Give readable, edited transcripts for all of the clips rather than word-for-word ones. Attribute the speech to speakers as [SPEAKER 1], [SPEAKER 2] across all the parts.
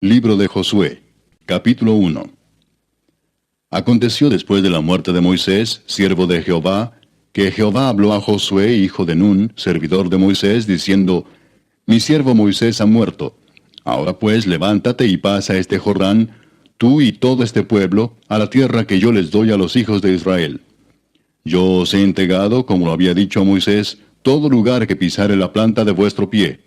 [SPEAKER 1] Libro de Josué, capítulo 1. Aconteció después de la muerte de Moisés, siervo de Jehová, que Jehová habló a Josué, hijo de Nun, servidor de Moisés, diciendo: Mi siervo Moisés ha muerto. Ahora pues levántate y pasa este Jordán, tú y todo este pueblo, a la tierra que yo les doy a los hijos de Israel. Yo os he entregado, como lo había dicho a Moisés, todo lugar que pisare la planta de vuestro pie,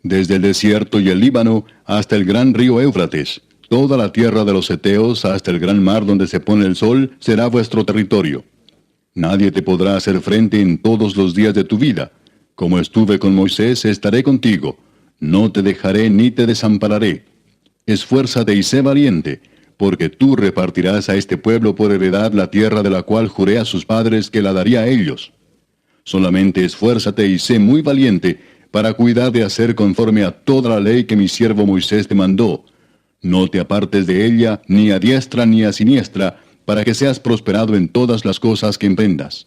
[SPEAKER 1] desde el desierto y el Líbano hasta el gran río Éufrates, toda la tierra de los heteos hasta el gran mar donde se pone el sol, será vuestro territorio. Nadie te podrá hacer frente en todos los días de tu vida. Como estuve con Moisés, estaré contigo. No te dejaré ni te desampararé. Esfuérzate y sé valiente, porque tú repartirás a este pueblo por heredad la tierra de la cual juré a sus padres que la daría a ellos. Solamente esfuérzate y sé muy valiente, para cuidar de hacer conforme a toda la ley que mi siervo Moisés te mandó. No te apartes de ella, ni a diestra ni a siniestra, para que seas prosperado en todas las cosas que emprendas.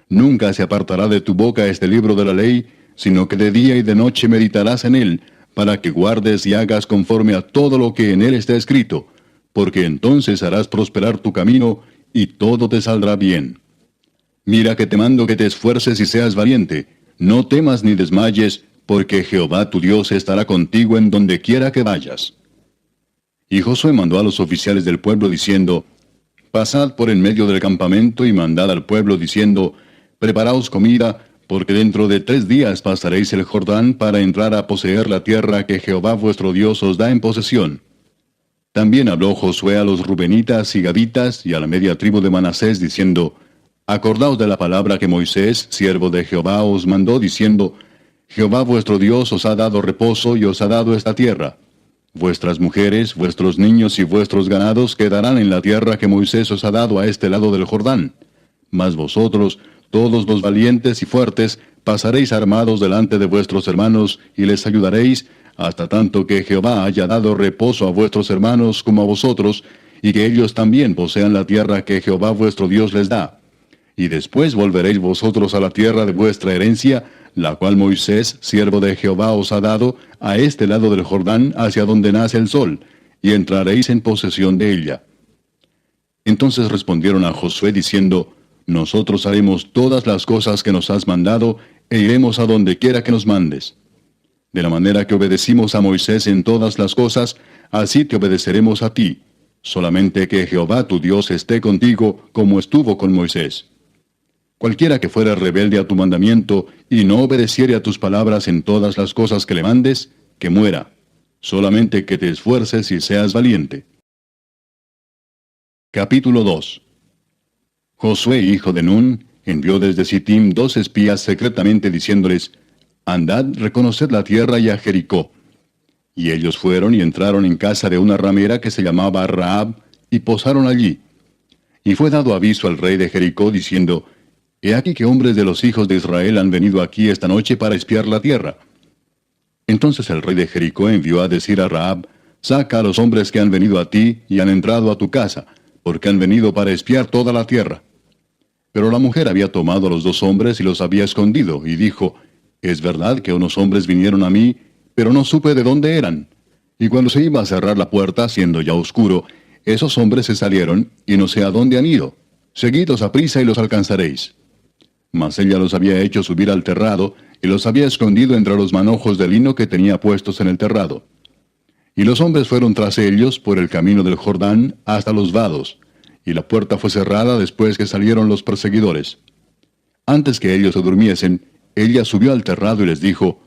[SPEAKER 1] Nunca se apartará de tu boca este libro de la ley, sino que de día y de noche meditarás en él, para que guardes y hagas conforme a todo lo que en él está escrito, porque entonces harás prosperar tu camino, y todo te saldrá bien. Mira que te mando que te esfuerces y seas valiente. No temas ni desmayes, porque Jehová tu Dios estará contigo en donde quiera que vayas. Y Josué mandó a los oficiales del pueblo diciendo: Pasad por en medio del campamento y mandad al pueblo diciendo: Preparaos comida, porque dentro de 3 días pasaréis el Jordán para entrar a poseer la tierra que Jehová vuestro Dios os da en posesión. También habló Josué a los rubenitas y gaditas y a la media tribu de Manasés diciendo: Acordaos de la palabra que Moisés, siervo de Jehová, os mandó, diciendo: Jehová vuestro Dios os ha dado reposo y os ha dado esta tierra. Vuestras mujeres, vuestros niños y vuestros ganados quedarán en la tierra que Moisés os ha dado a este lado del Jordán. Mas vosotros, todos los valientes y fuertes, pasaréis armados delante de vuestros hermanos y les ayudaréis, hasta tanto que Jehová haya dado reposo a vuestros hermanos como a vosotros, y que ellos también posean la tierra que Jehová vuestro Dios les da. Y después volveréis vosotros a la tierra de vuestra herencia, la cual Moisés, siervo de Jehová, os ha dado, a este lado del Jordán, hacia donde nace el sol, y entraréis en posesión de ella. Entonces respondieron a Josué diciendo: Nosotros haremos todas las cosas que nos has mandado, e iremos a donde quiera que nos mandes. De la manera que obedecimos a Moisés en todas las cosas, así te obedeceremos a ti. Solamente que Jehová tu Dios esté contigo, como estuvo con Moisés. Cualquiera que fuera rebelde a tu mandamiento, y no obedeciere a tus palabras en todas las cosas que le mandes, que muera. Solamente que te esfuerces y seas valiente. Capítulo 2. Josué, hijo de Nun, envió desde Sittim 2 espías secretamente diciéndoles: Andad, reconoced la tierra y a Jericó. Y ellos fueron y entraron en casa de una ramera que se llamaba Rahab, y posaron allí. Y fue dado aviso al rey de Jericó, diciendo: He aquí que hombres de los hijos de Israel han venido aquí esta noche para espiar la tierra. Entonces el rey de Jericó envió a decir a Rahab: Saca a los hombres que han venido a ti y han entrado a tu casa, porque han venido para espiar toda la tierra. Pero la mujer había tomado a los 2 hombres y los había escondido, y dijo: Es verdad que unos hombres vinieron a mí, pero no supe de dónde eran. Y cuando se iba a cerrar la puerta, siendo ya oscuro, esos hombres se salieron, y no sé a dónde han ido. Seguidlos a prisa y los alcanzaréis. Mas ella los había hecho subir al terrado, y los había escondido entre los manojos de lino que tenía puestos en el terrado. Y los hombres fueron tras ellos por el camino del Jordán hasta los vados, y la puerta fue cerrada después que salieron los perseguidores. Antes que ellos se durmiesen, ella subió al terrado y les dijo: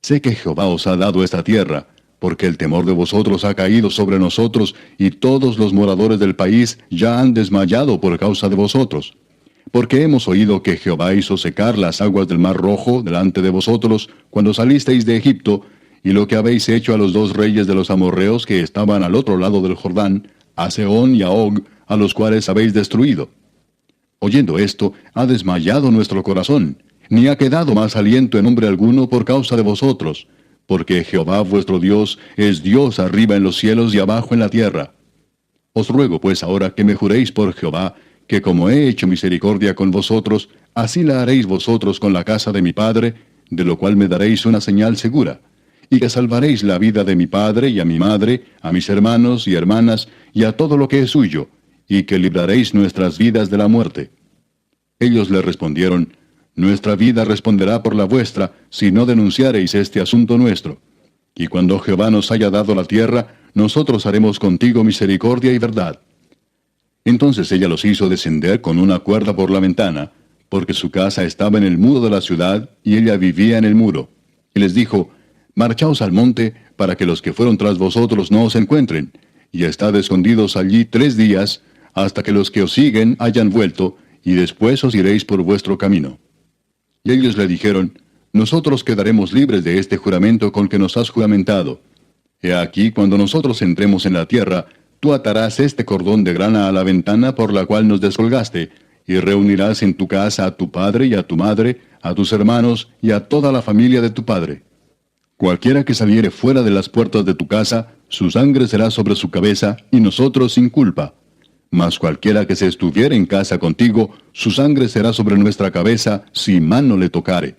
[SPEAKER 1] Sé que Jehová os ha dado esta tierra, porque el temor de vosotros ha caído sobre nosotros, y todos los moradores del país ya han desmayado por causa de vosotros. Porque hemos oído que Jehová hizo secar las aguas del mar Rojo delante de vosotros cuando salisteis de Egipto, y lo que habéis hecho a los 2 reyes de los amorreos que estaban al otro lado del Jordán, a Sehón y a Og, a los cuales habéis destruido. Oyendo esto, ha desmayado nuestro corazón, ni ha quedado más aliento en hombre alguno por causa de vosotros, porque Jehová vuestro Dios es Dios arriba en los cielos y abajo en la tierra. Os ruego pues ahora que me juréis por Jehová, que como he hecho misericordia con vosotros, así la haréis vosotros con la casa de mi padre, de lo cual me daréis una señal segura, y que salvaréis la vida de mi padre y a mi madre, a mis hermanos y hermanas, y a todo lo que es suyo, y que libraréis nuestras vidas de la muerte. Ellos le respondieron, Nuestra vida responderá por la vuestra, si no denunciareis este asunto nuestro. Y cuando Jehová nos haya dado la tierra, nosotros haremos contigo misericordia y verdad. Entonces ella los hizo descender con una cuerda por la ventana, porque su casa estaba en el muro de la ciudad, y ella vivía en el muro. Y les dijo, Marchaos al monte, para que los que fueron tras vosotros no os encuentren, y estad escondidos allí 3 días, hasta que los que os siguen hayan vuelto, y después os iréis por vuestro camino. Y ellos le dijeron, Nosotros quedaremos libres de este juramento con que nos has juramentado. He aquí, cuando nosotros entremos en la tierra, tú atarás este cordón de grana a la ventana por la cual nos descolgaste, y reunirás en tu casa a tu padre y a tu madre, a tus hermanos y a toda la familia de tu padre. Cualquiera que saliere fuera de las puertas de tu casa, su sangre será sobre su cabeza, y nosotros sin culpa. Mas cualquiera que se estuviere en casa contigo, su sangre será sobre nuestra cabeza, si mano le tocare.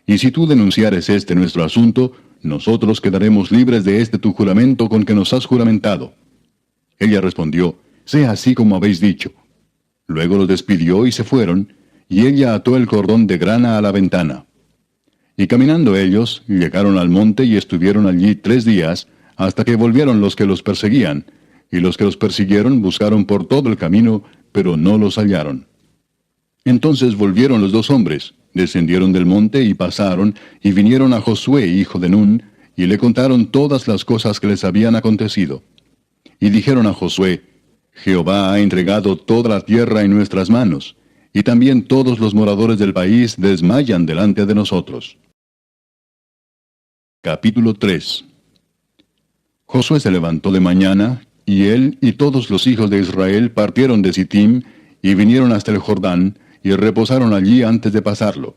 [SPEAKER 1] Y si tú denunciares este nuestro asunto, nosotros quedaremos libres de este tu juramento con que nos has juramentado. Ella respondió, Sea así como habéis dicho. Luego los despidió y se fueron, y ella ató el cordón de grana a la ventana. Y caminando ellos, llegaron al monte y estuvieron allí 3 días, hasta que volvieron los que los perseguían, y los que los persiguieron buscaron por todo el camino, pero no los hallaron. Entonces volvieron los 2 hombres, descendieron del monte y pasaron, y vinieron a Josué, hijo de Nun, y le contaron todas las cosas que les habían acontecido. Y dijeron a Josué, Jehová ha entregado toda la tierra en nuestras manos, y también todos los moradores del país desmayan delante de nosotros. Capítulo 3. Josué se levantó de mañana, y él y todos los hijos de Israel partieron de Sittim, y vinieron hasta el Jordán, y reposaron allí antes de pasarlo.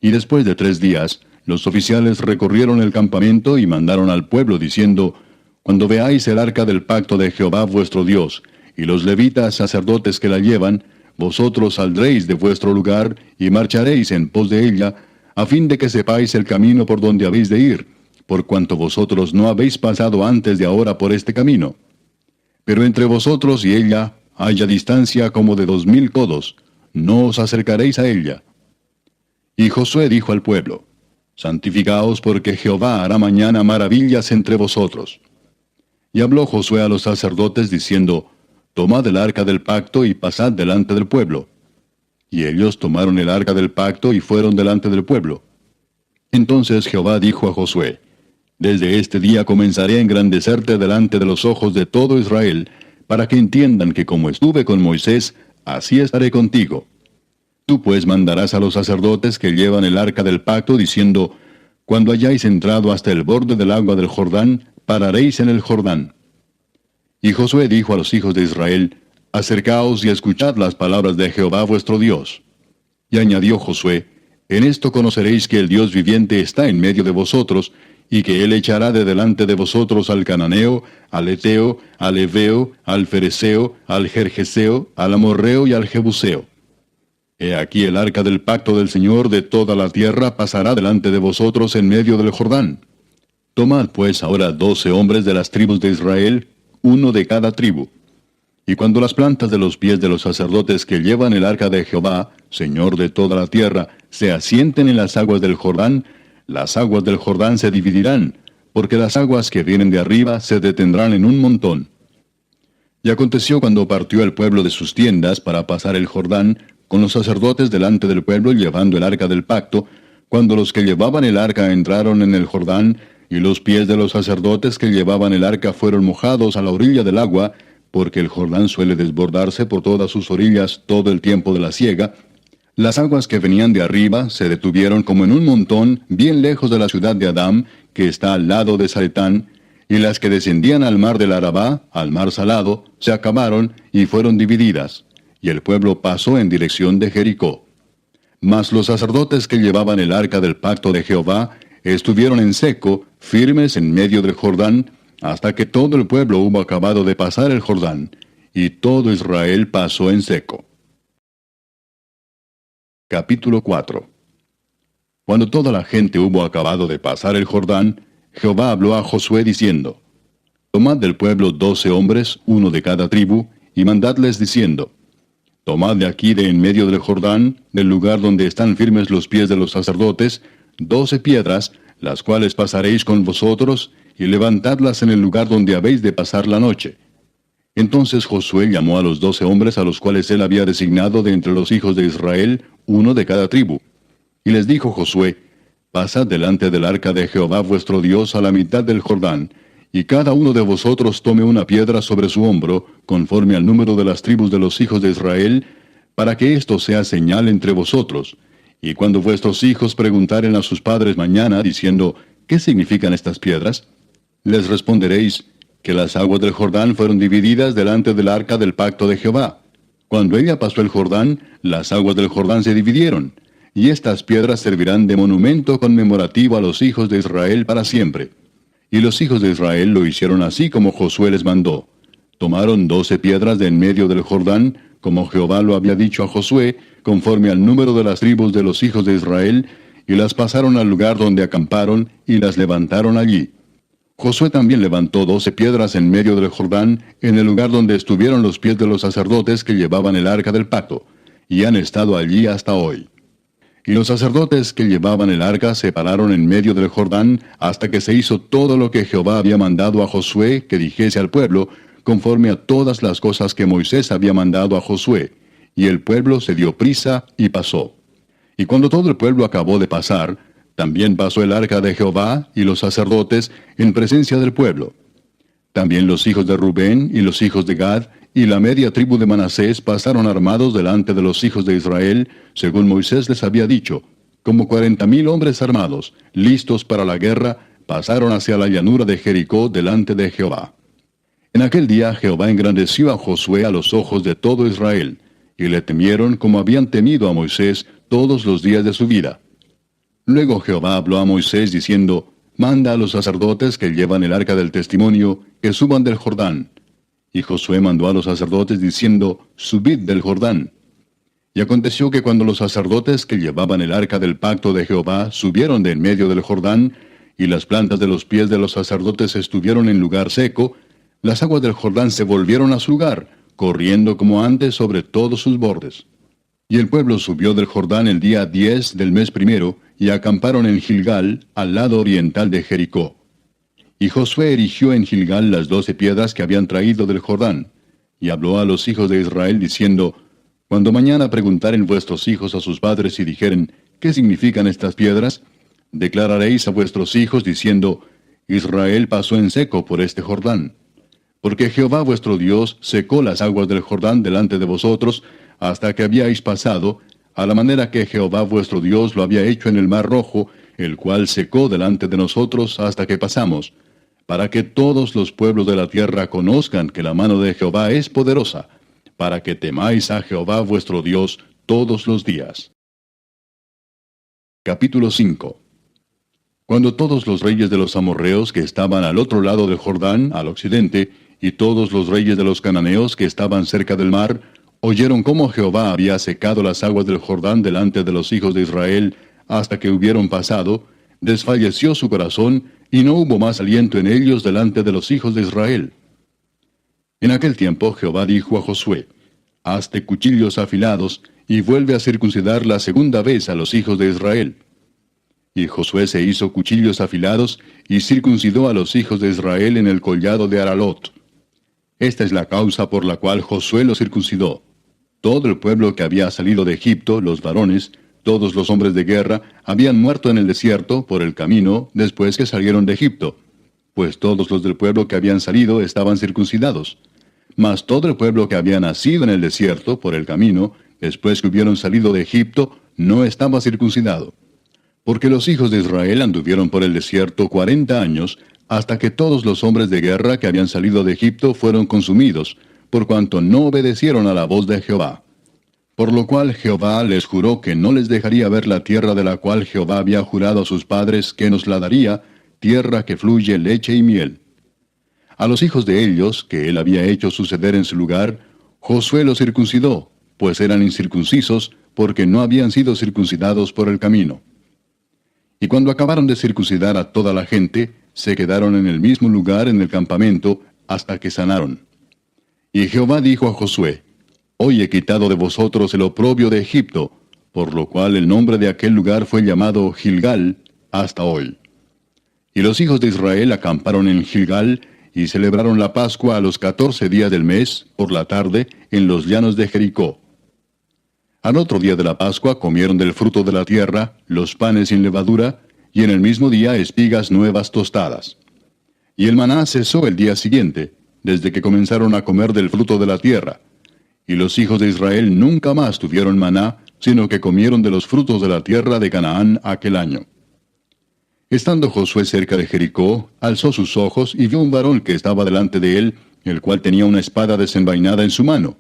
[SPEAKER 1] Y después de 3 días, los oficiales recorrieron el campamento y mandaron al pueblo diciendo, Cuando veáis el arca del pacto de Jehová vuestro Dios, y los levitas sacerdotes que la llevan, vosotros saldréis de vuestro lugar y marcharéis en pos de ella, a fin de que sepáis el camino por donde habéis de ir, por cuanto vosotros no habéis pasado antes de ahora por este camino. Pero entre vosotros y ella haya distancia como de 2000 codos, no os acercaréis a ella. Y Josué dijo al pueblo, Santificaos porque Jehová hará mañana maravillas entre vosotros. Y habló Josué a los sacerdotes diciendo, Tomad el arca del pacto y pasad delante del pueblo. Y ellos tomaron el arca del pacto y fueron delante del pueblo. Entonces Jehová dijo a Josué, Desde este día comenzaré a engrandecerte delante de los ojos de todo Israel, para que entiendan que como estuve con Moisés, así estaré contigo. Tú pues mandarás a los sacerdotes que llevan el arca del pacto, diciendo, Cuando hayáis entrado hasta el borde del agua del Jordán, pararéis en el Jordán. Y Josué dijo a los hijos de Israel, Acercaos y escuchad las palabras de Jehová vuestro Dios. Y añadió Josué, En esto conoceréis que el Dios viviente está en medio de vosotros, y que él echará de delante de vosotros al cananeo, al eteo, al heveo, al fereceo, al gergeseo, al amorreo y al jebuseo. He aquí el arca del pacto del Señor de toda la tierra pasará delante de vosotros en medio del Jordán. Tomad pues ahora 12 hombres de las tribus de Israel, uno de cada tribu. Y cuando las plantas de los pies de los sacerdotes que llevan el arca de Jehová, Señor de toda la tierra, se asienten en las aguas del Jordán, las aguas del Jordán se dividirán, porque las aguas que vienen de arriba se detendrán en un montón. Y aconteció cuando partió el pueblo de sus tiendas para pasar el Jordán, con los sacerdotes delante del pueblo llevando el arca del pacto, cuando los que llevaban el arca entraron en el Jordán, y los pies de los sacerdotes que llevaban el arca fueron mojados a la orilla del agua, porque el Jordán suele desbordarse por todas sus orillas todo el tiempo de la siega, las aguas que venían de arriba se detuvieron como en un montón bien lejos de la ciudad de Adam, que está al lado de Zaretán, y las que descendían al mar del Arabá, al mar salado, se acabaron y fueron divididas, y el pueblo pasó en dirección de Jericó. Mas los sacerdotes que llevaban el arca del pacto de Jehová estuvieron en seco, firmes en medio del Jordán, hasta que todo el pueblo hubo acabado de pasar el Jordán, y todo Israel pasó en seco. Capítulo 4. Cuando toda la gente hubo acabado de pasar el Jordán, Jehová habló a Josué diciendo: Tomad del pueblo 12 hombres, uno de cada tribu, y mandadles diciendo: Tomad de aquí de en medio del Jordán, del lugar donde están firmes los pies de los sacerdotes, 12 piedras, las cuales pasaréis con vosotros, y levantadlas en el lugar donde habéis de pasar la noche. Entonces Josué llamó a los 12 hombres a los cuales él había designado de entre los hijos de Israel, uno de cada tribu. Y les dijo Josué: Pasad delante del arca de Jehová vuestro Dios a la mitad del Jordán, y cada uno de vosotros tome una piedra sobre su hombro, conforme al número de las tribus de los hijos de Israel, para que esto sea señal entre vosotros. Y cuando vuestros hijos preguntaren a sus padres mañana, diciendo: ¿Qué significan estas piedras?, les responderéis: que las aguas del Jordán fueron divididas delante del arca del pacto de Jehová. Cuando ella pasó el Jordán, las aguas del Jordán se dividieron, y estas piedras servirán de monumento conmemorativo a los hijos de Israel para siempre. Y los hijos de Israel lo hicieron así como Josué les mandó. Tomaron 12 piedras de en medio del Jordán, como Jehová lo había dicho a Josué, conforme al número de las tribus de los hijos de Israel, y las pasaron al lugar donde acamparon, y las levantaron allí. Josué también levantó 12 piedras en medio del Jordán, en el lugar donde estuvieron los pies de los sacerdotes que llevaban el arca del pacto, y han estado allí hasta hoy. Y los sacerdotes que llevaban el arca se pararon en medio del Jordán hasta que se hizo todo lo que Jehová había mandado a Josué que dijese al pueblo, conforme a todas las cosas que Moisés había mandado a Josué. Y el pueblo se dio prisa y pasó. Y cuando todo el pueblo acabó de pasar, también pasó el arca de Jehová y los sacerdotes en presencia del pueblo. También los hijos de Rubén y los hijos de Gad y la media tribu de Manasés pasaron armados delante de los hijos de Israel, según Moisés les había dicho, como 40,000 hombres armados, listos para la guerra, pasaron hacia la llanura de Jericó delante de Jehová. En aquel día Jehová engrandeció a Josué a los ojos de todo Israel, y le temieron como habían temido a Moisés todos los días de su vida. Luego Jehová habló a Moisés diciendo: Manda a los sacerdotes que llevan el arca del testimonio, que suban del Jordán. Y Josué mandó a los sacerdotes diciendo: Subid del Jordán. Y aconteció que cuando los sacerdotes que llevaban el arca del pacto de Jehová subieron de en medio del Jordán, y las plantas de los pies de los sacerdotes estuvieron en lugar seco, las aguas del Jordán se volvieron a su lugar, corriendo como antes sobre todos sus bordes. Y el pueblo subió del Jordán el día 10 del mes primero, y acamparon en Gilgal, al lado oriental de Jericó. Y Josué erigió en Gilgal las 12 piedras que habían traído del Jordán, y habló a los hijos de Israel diciendo: Cuando mañana preguntaren vuestros hijos a sus padres y dijeren: ¿Qué significan estas piedras?, declararéis a vuestros hijos diciendo: Israel pasó en seco por este Jordán. Porque Jehová vuestro Dios secó las aguas del Jordán delante de vosotros, hasta que habíais pasado, a la manera que Jehová vuestro Dios lo había hecho en el mar Rojo, el cual secó delante de nosotros hasta que pasamos, para que todos los pueblos de la tierra conozcan que la mano de Jehová es poderosa, para que temáis a Jehová vuestro Dios todos los días. Capítulo 5. Cuando todos los reyes de los amorreos que estaban al otro lado del Jordán, al occidente, y todos los reyes de los cananeos que estaban cerca del mar, oyeron cómo Jehová había secado las aguas del Jordán delante de los hijos de Israel hasta que hubieron pasado, desfalleció su corazón, y no hubo más aliento en ellos delante de los hijos de Israel. En aquel tiempo Jehová dijo a Josué: Hazte cuchillos afilados, y vuelve a circuncidar la segunda vez a los hijos de Israel. Y Josué se hizo cuchillos afilados, y circuncidó a los hijos de Israel en el collado de Aralot. Esta es la causa por la cual Josué los circuncidó. Todo el pueblo que había salido de Egipto, los varones, todos los hombres de guerra, habían muerto en el desierto, por el camino, después que salieron de Egipto, pues todos los del pueblo que habían salido estaban circuncidados. Mas todo el pueblo que había nacido en el desierto, por el camino, después que hubieron salido de Egipto, no estaba circuncidado. Porque los hijos de Israel anduvieron por el desierto 40 años, hasta que todos los hombres de guerra que habían salido de Egipto fueron consumidos, por cuanto no obedecieron a la voz de Jehová. Por lo cual Jehová les juró que no les dejaría ver la tierra de la cual Jehová había jurado a sus padres que nos la daría, tierra que fluye leche y miel. A los hijos de ellos, que él había hecho suceder en su lugar, Josué los circuncidó, pues eran incircuncisos, porque no habían sido circuncidados por el camino. Y cuando acabaron de circuncidar a toda la gente, se quedaron en el mismo lugar en el campamento hasta que sanaron. Y Jehová dijo a Josué: Hoy he quitado de vosotros el oprobio de Egipto, por lo cual el nombre de aquel lugar fue llamado Gilgal hasta hoy. Y los hijos de Israel acamparon en Gilgal, y celebraron la Pascua a los 14 días del mes, por la tarde, en los llanos de Jericó. Al otro día de la Pascua comieron del fruto de la tierra, los panes sin levadura, y en el mismo día espigas nuevas tostadas. Y el maná cesó el día siguiente, desde que comenzaron a comer del fruto de la tierra. Y los hijos de Israel nunca más tuvieron maná, sino que comieron de los frutos de la tierra de Canaán aquel año. Estando Josué cerca de Jericó, alzó sus ojos y vio un varón que estaba delante de él, el cual tenía una espada desenvainada en su mano.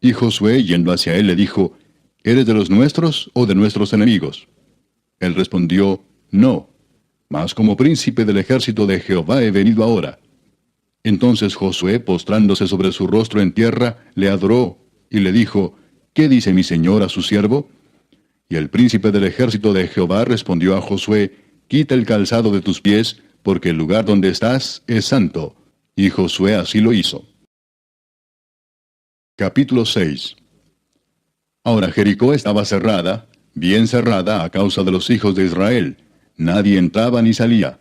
[SPEAKER 1] Y Josué, yendo hacia él, le dijo: ¿Eres de los nuestros o de nuestros enemigos? Él respondió: No, mas como príncipe del ejército de Jehová he venido ahora. Entonces Josué, postrándose sobre su rostro en tierra, le adoró, y le dijo: ¿Qué dice mi señor a su siervo? Y el príncipe del ejército de Jehová respondió a Josué: Quita el calzado de tus pies, porque el lugar donde estás es santo. Y Josué así lo hizo. Capítulo 6. Ahora Jericó estaba cerrada, bien cerrada a causa de los hijos de Israel. Nadie entraba ni salía.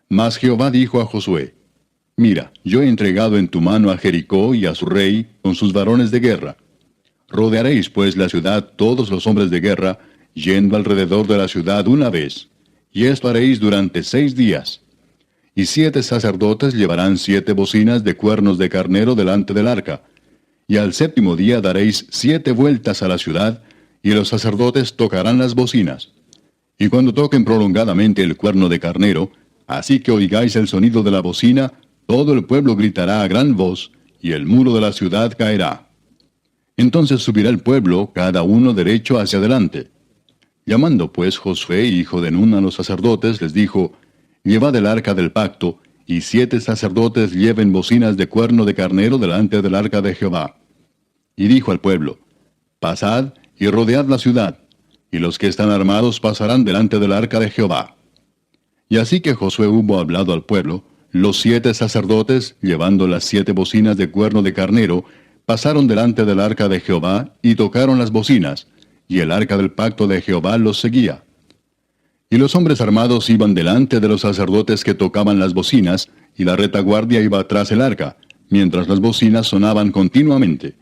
[SPEAKER 1] Mas Jehová dijo a Josué: Mira, yo he entregado en tu mano a Jericó y a su rey con sus varones de guerra. Rodearéis pues la ciudad todos los hombres de guerra, yendo alrededor de la ciudad una vez. Y esto haréis durante 6 días. Y 7 sacerdotes llevarán 7 bocinas de cuernos de carnero delante del arca. Y al 7º día daréis 7 vueltas a la ciudad, y los sacerdotes tocarán las bocinas. Y cuando toquen prolongadamente el cuerno de carnero, así que oigáis el sonido de la bocina, todo el pueblo gritará a gran voz, y el muro de la ciudad caerá. Entonces subirá el pueblo, cada uno derecho hacia adelante. Llamando pues Josué, hijo de Nun, a los sacerdotes, les dijo: Llevad el arca del pacto, y 7 sacerdotes lleven bocinas de cuerno de carnero delante del arca de Jehová. Y dijo al pueblo: Pasad y rodead la ciudad, y los que están armados pasarán delante del arca de Jehová. Y así que Josué hubo hablado al pueblo, los 7 sacerdotes, llevando las 7 bocinas de cuerno de carnero, pasaron delante del arca de Jehová, y tocaron las bocinas, y el arca del pacto de Jehová los seguía. Y los hombres armados iban delante de los sacerdotes que tocaban las bocinas, y la retaguardia iba tras el arca, mientras las bocinas sonaban continuamente.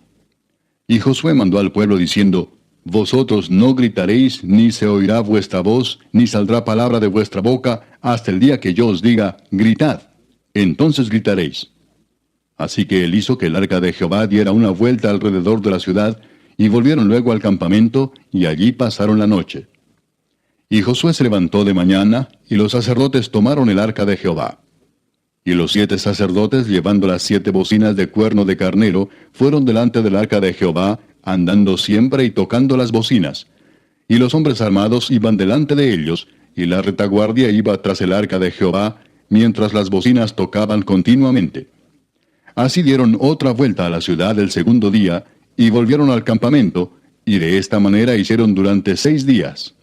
[SPEAKER 1] Y Josué mandó al pueblo diciendo: Vosotros no gritaréis, ni se oirá vuestra voz, ni saldrá palabra de vuestra boca, hasta el día que yo os diga: gritad. Entonces gritaréis. Así que él hizo que el arca de Jehová diera una vuelta alrededor de la ciudad, y volvieron luego al campamento, y allí pasaron la noche. Y Josué se levantó de mañana, y los sacerdotes tomaron el arca de Jehová. Y los 7 sacerdotes, llevando las 7 bocinas de cuerno de carnero, fueron delante del arca de Jehová, andando siempre y tocando las bocinas. Y los hombres armados iban delante de ellos, y la retaguardia iba tras el arca de Jehová, mientras las bocinas tocaban continuamente. Así dieron otra vuelta a la ciudad el 2º día, y volvieron al campamento, y de esta manera hicieron durante 6 días.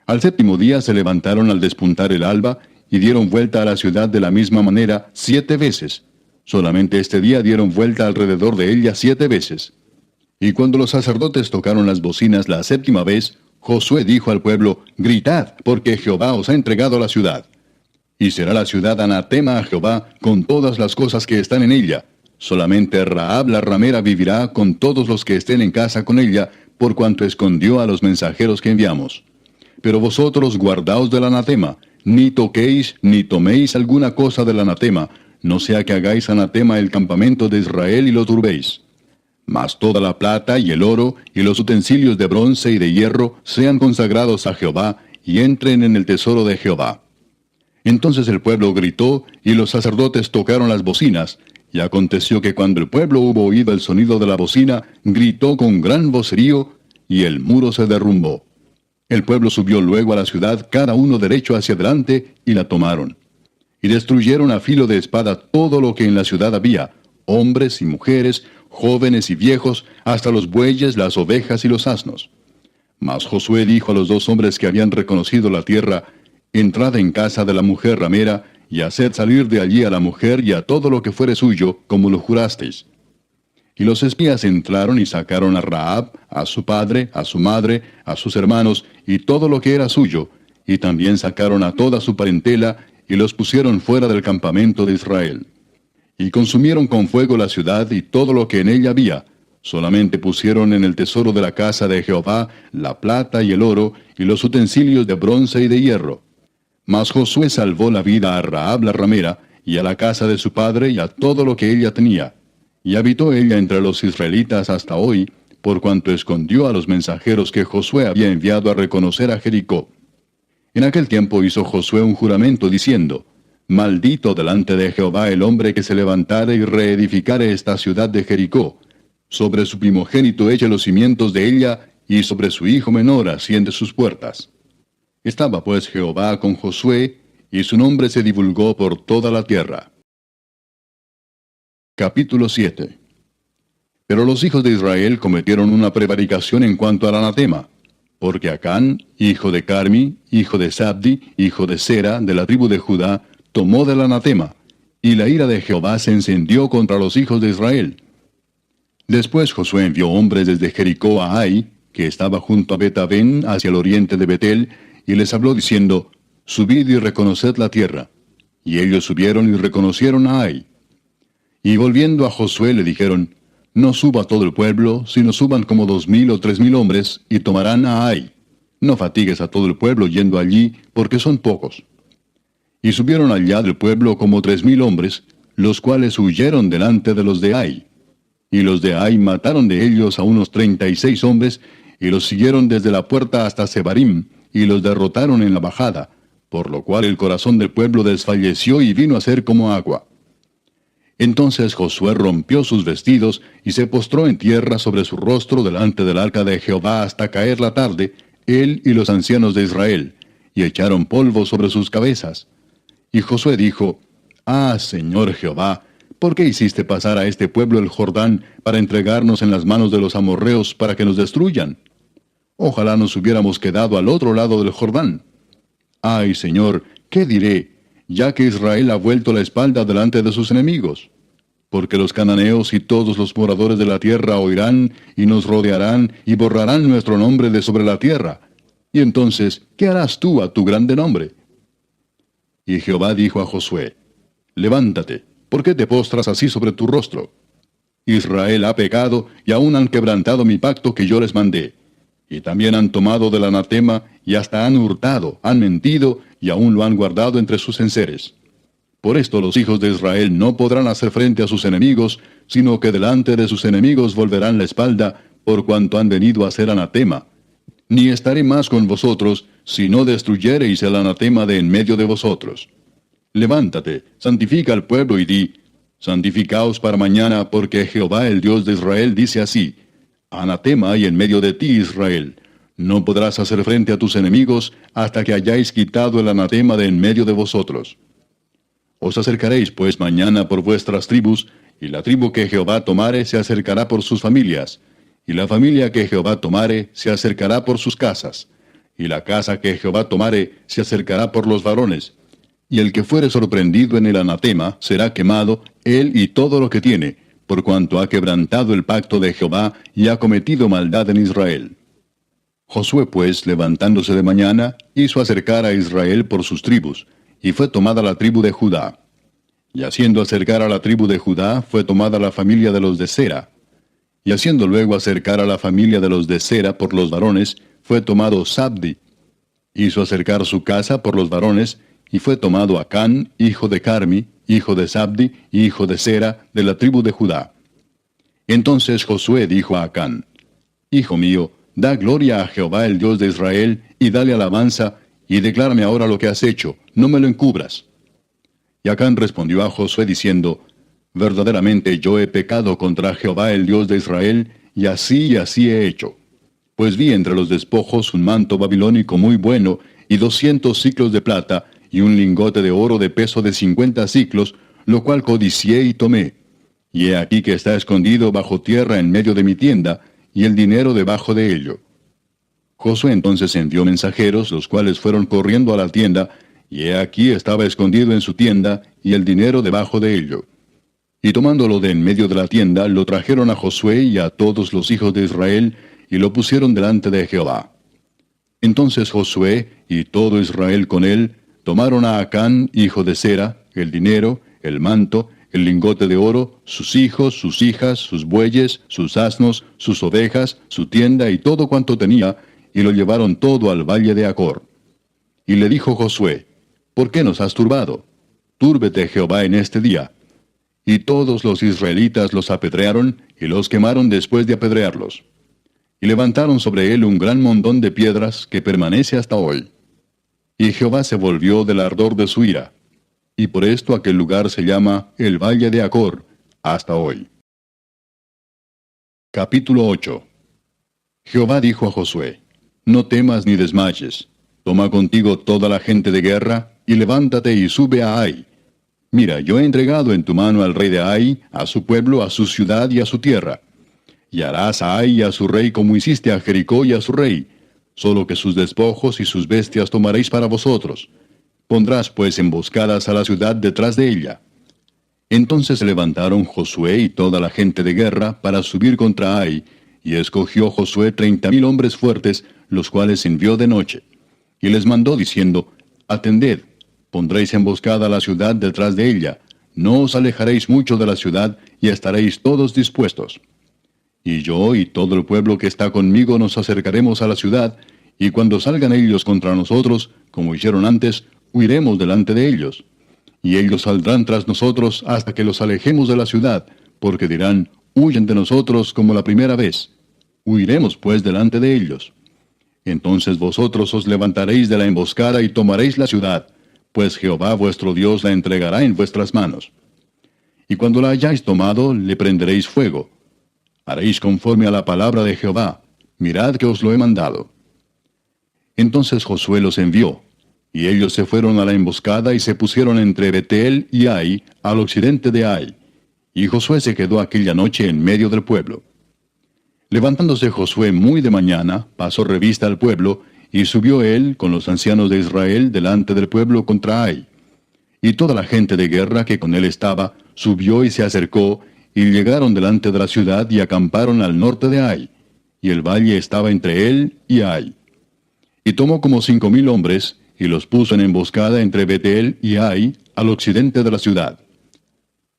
[SPEAKER 1] Al 7º día se levantaron al despuntar el alba, y dieron vuelta a la ciudad de la misma manera 7 veces. Solamente este día dieron vuelta alrededor de ella 7 veces. Y cuando los sacerdotes tocaron las bocinas la 7ª vez, Josué dijo al pueblo: Gritad, porque Jehová os ha entregado la ciudad. Y será la ciudad anatema a Jehová con todas las cosas que están en ella. Solamente Rahab la ramera vivirá con todos los que estén en casa con ella, por cuanto escondió a los mensajeros que enviamos. Pero vosotros guardaos del anatema, ni toquéis ni toméis alguna cosa del anatema, no sea que hagáis anatema el campamento de Israel y lo turbéis. Mas toda la plata y el oro y los utensilios de bronce y de hierro sean consagrados a Jehová, y entren en el tesoro de Jehová. Entonces el pueblo gritó, y los sacerdotes tocaron las bocinas, y aconteció que cuando el pueblo hubo oído el sonido de la bocina, gritó con gran vocerío, y el muro se derrumbó. El pueblo subió luego a la ciudad, cada uno derecho hacia adelante, y la tomaron. Y destruyeron a filo de espada todo lo que en la ciudad había, hombres y mujeres, jóvenes y viejos, hasta los bueyes, las ovejas y los asnos. Mas Josué dijo a los 2 hombres que habían reconocido la tierra: Entrad en casa de la mujer ramera, y haced salir de allí a la mujer y a todo lo que fuere suyo, como lo jurasteis. Y los espías entraron y sacaron a Rahab, a su padre, a su madre, a sus hermanos, y todo lo que era suyo, y también sacaron a toda su parentela, y los pusieron fuera del campamento de Israel. Y consumieron con fuego la ciudad y todo lo que en ella había. Solamente pusieron en el tesoro de la casa de Jehová la plata y el oro, y los utensilios de bronce y de hierro. Mas Josué salvó la vida a Rahab la ramera, y a la casa de su padre, y a todo lo que ella tenía. Y habitó ella entre los israelitas hasta hoy, por cuanto escondió a los mensajeros que Josué había enviado a reconocer a Jericó. En aquel tiempo hizo Josué un juramento diciendo: Maldito delante de Jehová el hombre que se levantare y reedificare esta ciudad de Jericó. Sobre su primogénito eche los cimientos de ella, y sobre su hijo menor asiente sus puertas. Estaba pues Jehová con Josué, y su nombre se divulgó por toda la tierra. Capítulo 7. Pero los hijos de Israel cometieron una prevaricación en cuanto al anatema, porque Acán, hijo de Carmi, hijo de Sabdi, hijo de Sera, de la tribu de Judá, tomó del anatema, y la ira de Jehová se encendió contra los hijos de Israel. Después Josué envió hombres desde Jericó a Ai, que estaba junto a Bet-Aven, hacia el oriente de Betel, y les habló diciendo: Subid y reconoced la tierra. Y ellos subieron y reconocieron a Ai. Y volviendo a Josué le dijeron: No suba todo el pueblo, sino suban como 2000 o 3000 hombres, y tomarán a Ai. No fatigues a todo el pueblo yendo allí, porque son pocos. Y subieron allá del pueblo como 3000 hombres, los cuales huyeron delante de los de Ai. Y los de Ai mataron de ellos a unos 36 hombres, y los siguieron desde la puerta hasta Sebarim, y los derrotaron en la bajada, por lo cual el corazón del pueblo desfalleció y vino a ser como agua. Entonces Josué rompió sus vestidos, y se postró en tierra sobre su rostro delante del arca de Jehová hasta caer la tarde, él y los ancianos de Israel, y echaron polvo sobre sus cabezas. Y Josué dijo: Ah, Señor Jehová, ¿por qué hiciste pasar a este pueblo el Jordán para entregarnos en las manos de los amorreos para que nos destruyan? Ojalá nos hubiéramos quedado al otro lado del Jordán. Ay, Señor, ¿qué diré, ya que Israel ha vuelto la espalda delante de sus enemigos? Porque los cananeos y todos los moradores de la tierra oirán, y nos rodearán, y borrarán nuestro nombre de sobre la tierra. Y entonces, ¿qué harás tú a tu grande nombre? Y Jehová dijo a Josué: Levántate, ¿por qué te postras así sobre tu rostro? Israel ha pecado, y aún han quebrantado mi pacto que yo les mandé. Y también han tomado del anatema, y hasta han hurtado, han mentido, y aún lo han guardado entre sus enseres. Por esto los hijos de Israel no podrán hacer frente a sus enemigos, sino que delante de sus enemigos volverán la espalda, por cuanto han venido a ser anatema. Ni estaré más con vosotros, si no destruyereis el anatema de en medio de vosotros. Levántate, santifica al pueblo y di: Santificaos para mañana, porque Jehová el Dios de Israel dice así: Anatema hay en medio de ti, Israel. No podrás hacer frente a tus enemigos hasta que hayáis quitado el anatema de en medio de vosotros. Os acercaréis pues mañana por vuestras tribus, y la tribu que Jehová tomare se acercará por sus familias, y la familia que Jehová tomare se acercará por sus casas, y la casa que Jehová tomare se acercará por los varones. Y el que fuere sorprendido en el anatema será quemado, él y todo lo que tiene, por cuanto ha quebrantado el pacto de Jehová y ha cometido maldad en Israel. Josué pues, levantándose de mañana, hizo acercar a Israel por sus tribus, y fue tomada la tribu de Judá. Y haciendo acercar a la tribu de Judá, fue tomada la familia de los de Sera. Y haciendo luego acercar a la familia de los de Sera por los varones, fue tomado Sabdi. Hizo acercar su casa por los varones, y fue tomado Acán, hijo de Carmi, hijo de Sabdi, hijo de Sera, de la tribu de Judá. Entonces Josué dijo a Acán: Hijo mío, da gloria a Jehová el Dios de Israel, y dale alabanza, y declárame ahora lo que has hecho, no me lo encubras. Y Acán respondió a Josué diciendo: Verdaderamente yo he pecado contra Jehová el Dios de Israel, y así he hecho. Pues vi entre los despojos un manto babilónico muy bueno, y 200 siclos de plata, y un lingote de oro de peso de 50 siclos, lo cual codicié y tomé. Y he aquí que está escondido bajo tierra en medio de mi tienda, y el dinero debajo de ello. Josué entonces envió mensajeros, los cuales fueron corriendo a la tienda, y he aquí estaba escondido en su tienda, y el dinero debajo de ello. Y tomándolo de en medio de la tienda, lo trajeron a Josué y a todos los hijos de Israel, y lo pusieron delante de Jehová. Entonces Josué y todo Israel con él tomaron a Acán, hijo de Zera, el dinero, el manto, el lingote de oro, sus hijos, sus hijas, sus bueyes, sus asnos, sus ovejas, su tienda y todo cuanto tenía, y lo llevaron todo al valle de Acor. Y le dijo Josué: ¿Por qué nos has turbado? Túrbete Jehová en este día. Y todos los israelitas los apedrearon, y los quemaron después de apedrearlos. Y levantaron sobre él un gran montón de piedras que permanece hasta hoy. Y Jehová se volvió del ardor de su ira. Y por esto aquel lugar se llama el Valle de Acor, hasta hoy. Capítulo 8. Jehová dijo a Josué: No temas ni desmayes. Toma contigo toda la gente de guerra, y levántate y sube a Ai. Mira, yo he entregado en tu mano al rey de Ai, a su pueblo, a su ciudad y a su tierra. Y harás a Ai y a su rey como hiciste a Jericó y a su rey, solo que sus despojos y sus bestias tomaréis para vosotros. Pondrás pues emboscadas a la ciudad detrás de ella. Entonces se levantaron Josué y toda la gente de guerra para subir contra Ai, y escogió Josué 30,000 hombres fuertes, los cuales envió de noche. Y les mandó diciendo: Atended, pondréis emboscada a la ciudad detrás de ella, no os alejaréis mucho de la ciudad, y estaréis todos dispuestos. Y yo y todo el pueblo que está conmigo nos acercaremos a la ciudad, y cuando salgan ellos contra nosotros, como hicieron antes, huiremos delante de ellos. Y ellos saldrán tras nosotros hasta que los alejemos de la ciudad, porque dirán: Huyen de nosotros como la primera vez. Huiremos pues delante de ellos. Entonces vosotros os levantaréis de la emboscada y tomaréis la ciudad, pues Jehová vuestro Dios la entregará en vuestras manos. Y cuando la hayáis tomado, le prenderéis fuego. Haréis conforme a la palabra de Jehová. Mirad que os lo he mandado. Entonces Josué los envió, y ellos se fueron a la emboscada y se pusieron entre Betel y Ai, al occidente de Ai. Y Josué se quedó aquella noche en medio del pueblo. Levantándose Josué muy de mañana, pasó revista al pueblo, y subió él con los ancianos de Israel delante del pueblo contra Ai. Y toda la gente de guerra que con él estaba, subió y se acercó, y llegaron delante de la ciudad y acamparon al norte de Ai, y el valle estaba entre él y Ai. Y tomó como 5,000 hombres, y los puso en emboscada entre Betel y Ai, al occidente de la ciudad.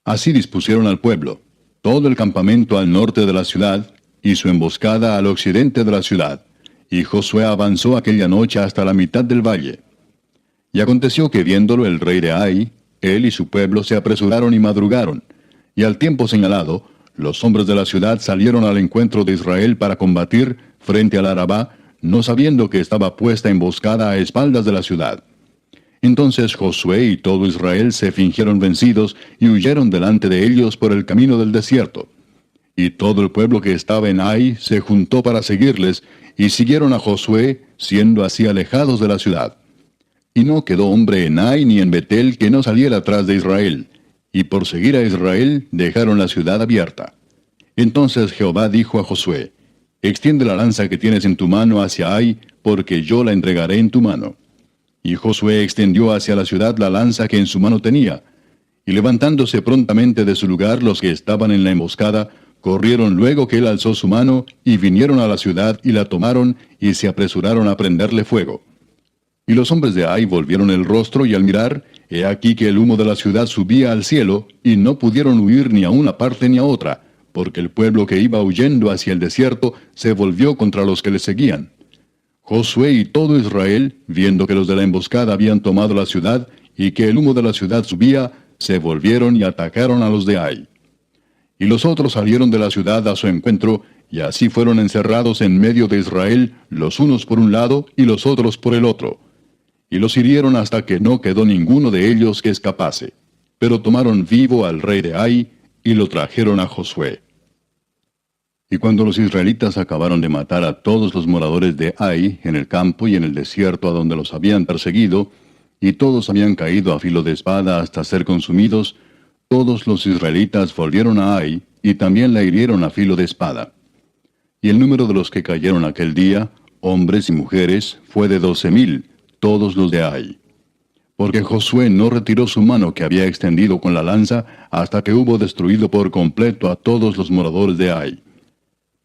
[SPEAKER 1] Así dispusieron al pueblo, todo el campamento al norte de la ciudad, y su emboscada al occidente de la ciudad. Y Josué avanzó aquella noche hasta la mitad del valle. Y aconteció que viéndolo el rey de Ai, él y su pueblo se apresuraron y madrugaron, y al tiempo señalado, los hombres de la ciudad salieron al encuentro de Israel para combatir frente al Arabá, no sabiendo que estaba puesta emboscada a espaldas de la ciudad. Entonces Josué y todo Israel se fingieron vencidos y huyeron delante de ellos por el camino del desierto. Y todo el pueblo que estaba en Ai se juntó para seguirles, y siguieron a Josué, siendo así alejados de la ciudad. Y no quedó hombre en Ai ni en Betel que no saliera atrás de Israel, y por seguir a Israel dejaron la ciudad abierta. Entonces Jehová dijo a Josué: Extiende la lanza que tienes en tu mano hacia Ai, porque yo la entregaré en tu mano. Y Josué extendió hacia la ciudad la lanza que en su mano tenía, y levantándose prontamente de su lugar los que estaban en la emboscada, corrieron luego que él alzó su mano, y vinieron a la ciudad y la tomaron, y se apresuraron a prenderle fuego. Y los hombres de Ai volvieron el rostro, y al mirar, he aquí que el humo de la ciudad subía al cielo, y no pudieron huir ni a una parte ni a otra, porque el pueblo que iba huyendo hacia el desierto se volvió contra los que le seguían. Josué y todo Israel, viendo que los de la emboscada habían tomado la ciudad, y que el humo de la ciudad subía, se volvieron y atacaron a los de Ai. Y los otros salieron de la ciudad a su encuentro, y así fueron encerrados en medio de Israel, los unos por un lado y los otros por el otro. Y los hirieron hasta que no quedó ninguno de ellos que escapase. Pero tomaron vivo al rey de Ai, y lo trajeron a Josué. Y cuando los israelitas acabaron de matar a todos los moradores de Ai, en el campo y en el desierto a donde los habían perseguido, y todos habían caído a filo de espada hasta ser consumidos, todos los israelitas volvieron a Ai, y también la hirieron a filo de espada. Y el número de los que cayeron aquel día, hombres y mujeres, fue de 12,000, todos los de Ai. porque Josué no retiró su mano que había extendido con la lanza hasta que hubo destruido por completo a todos los moradores de Ai.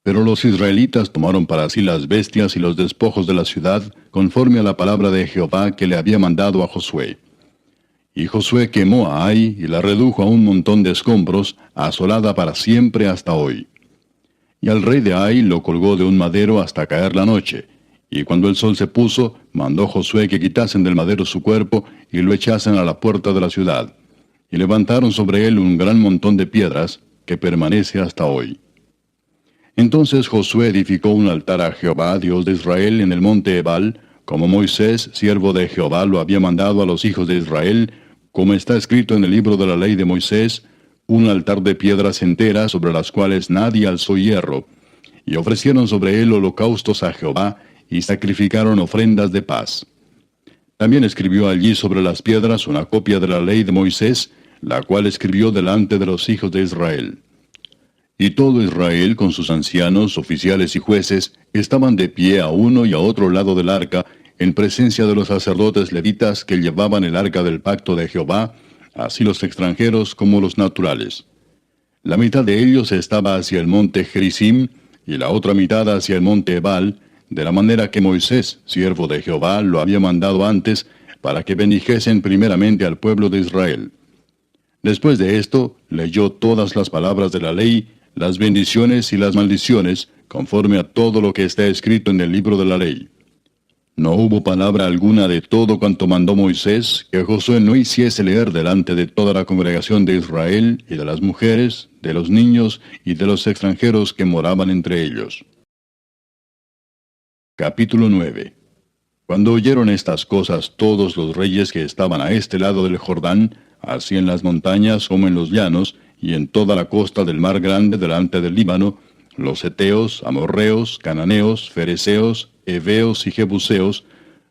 [SPEAKER 1] Pero los israelitas tomaron para sí las bestias y los despojos de la ciudad, conforme a la palabra de Jehová que le había mandado a Josué. Y Josué quemó a Ai y la redujo a un montón de escombros, asolada para siempre hasta hoy. Y al rey de Ai lo colgó de un madero hasta caer la noche. Y cuando el sol se puso, mandó Josué que quitasen del madero su cuerpo y lo echasen a la puerta de la ciudad. Y levantaron sobre él un gran montón de piedras, que permanece hasta hoy. Entonces Josué edificó un altar a Jehová, Dios de Israel, en el monte Ebal, como Moisés, siervo de Jehová, lo había mandado a los hijos de Israel, como está escrito en el libro de la ley de Moisés, un altar de piedras enteras sobre las cuales nadie alzó hierro. Y ofrecieron sobre él holocaustos a Jehová, y sacrificaron ofrendas de paz. También escribió allí sobre las piedras una copia de la ley de Moisés, la cual escribió delante de los hijos de Israel. Y todo Israel, con sus ancianos, oficiales y jueces, estaban de pie a uno y a otro lado del arca, en presencia de los sacerdotes levitas que llevaban el arca del pacto de Jehová, así los extranjeros como los naturales. La mitad de ellos estaba hacia el monte Gerizim, y la otra mitad hacia el monte Ebal, de la manera que Moisés, siervo de Jehová, lo había mandado antes, para que bendijesen primeramente al pueblo de Israel. Después de esto, leyó todas las palabras de la ley, las bendiciones y las maldiciones, conforme a todo lo que está escrito en el libro de la ley. No hubo palabra alguna de todo cuanto mandó Moisés que Josué no hiciese leer delante de toda la congregación de Israel y de las mujeres, de los niños y de los extranjeros que moraban entre ellos. Capítulo 9. Cuando oyeron estas cosas todos los reyes que estaban a este lado del Jordán, así en las montañas como en los llanos, y en toda la costa del mar grande delante del Líbano, los heteos, amorreos, cananeos, fereceos, heveos y jebuseos,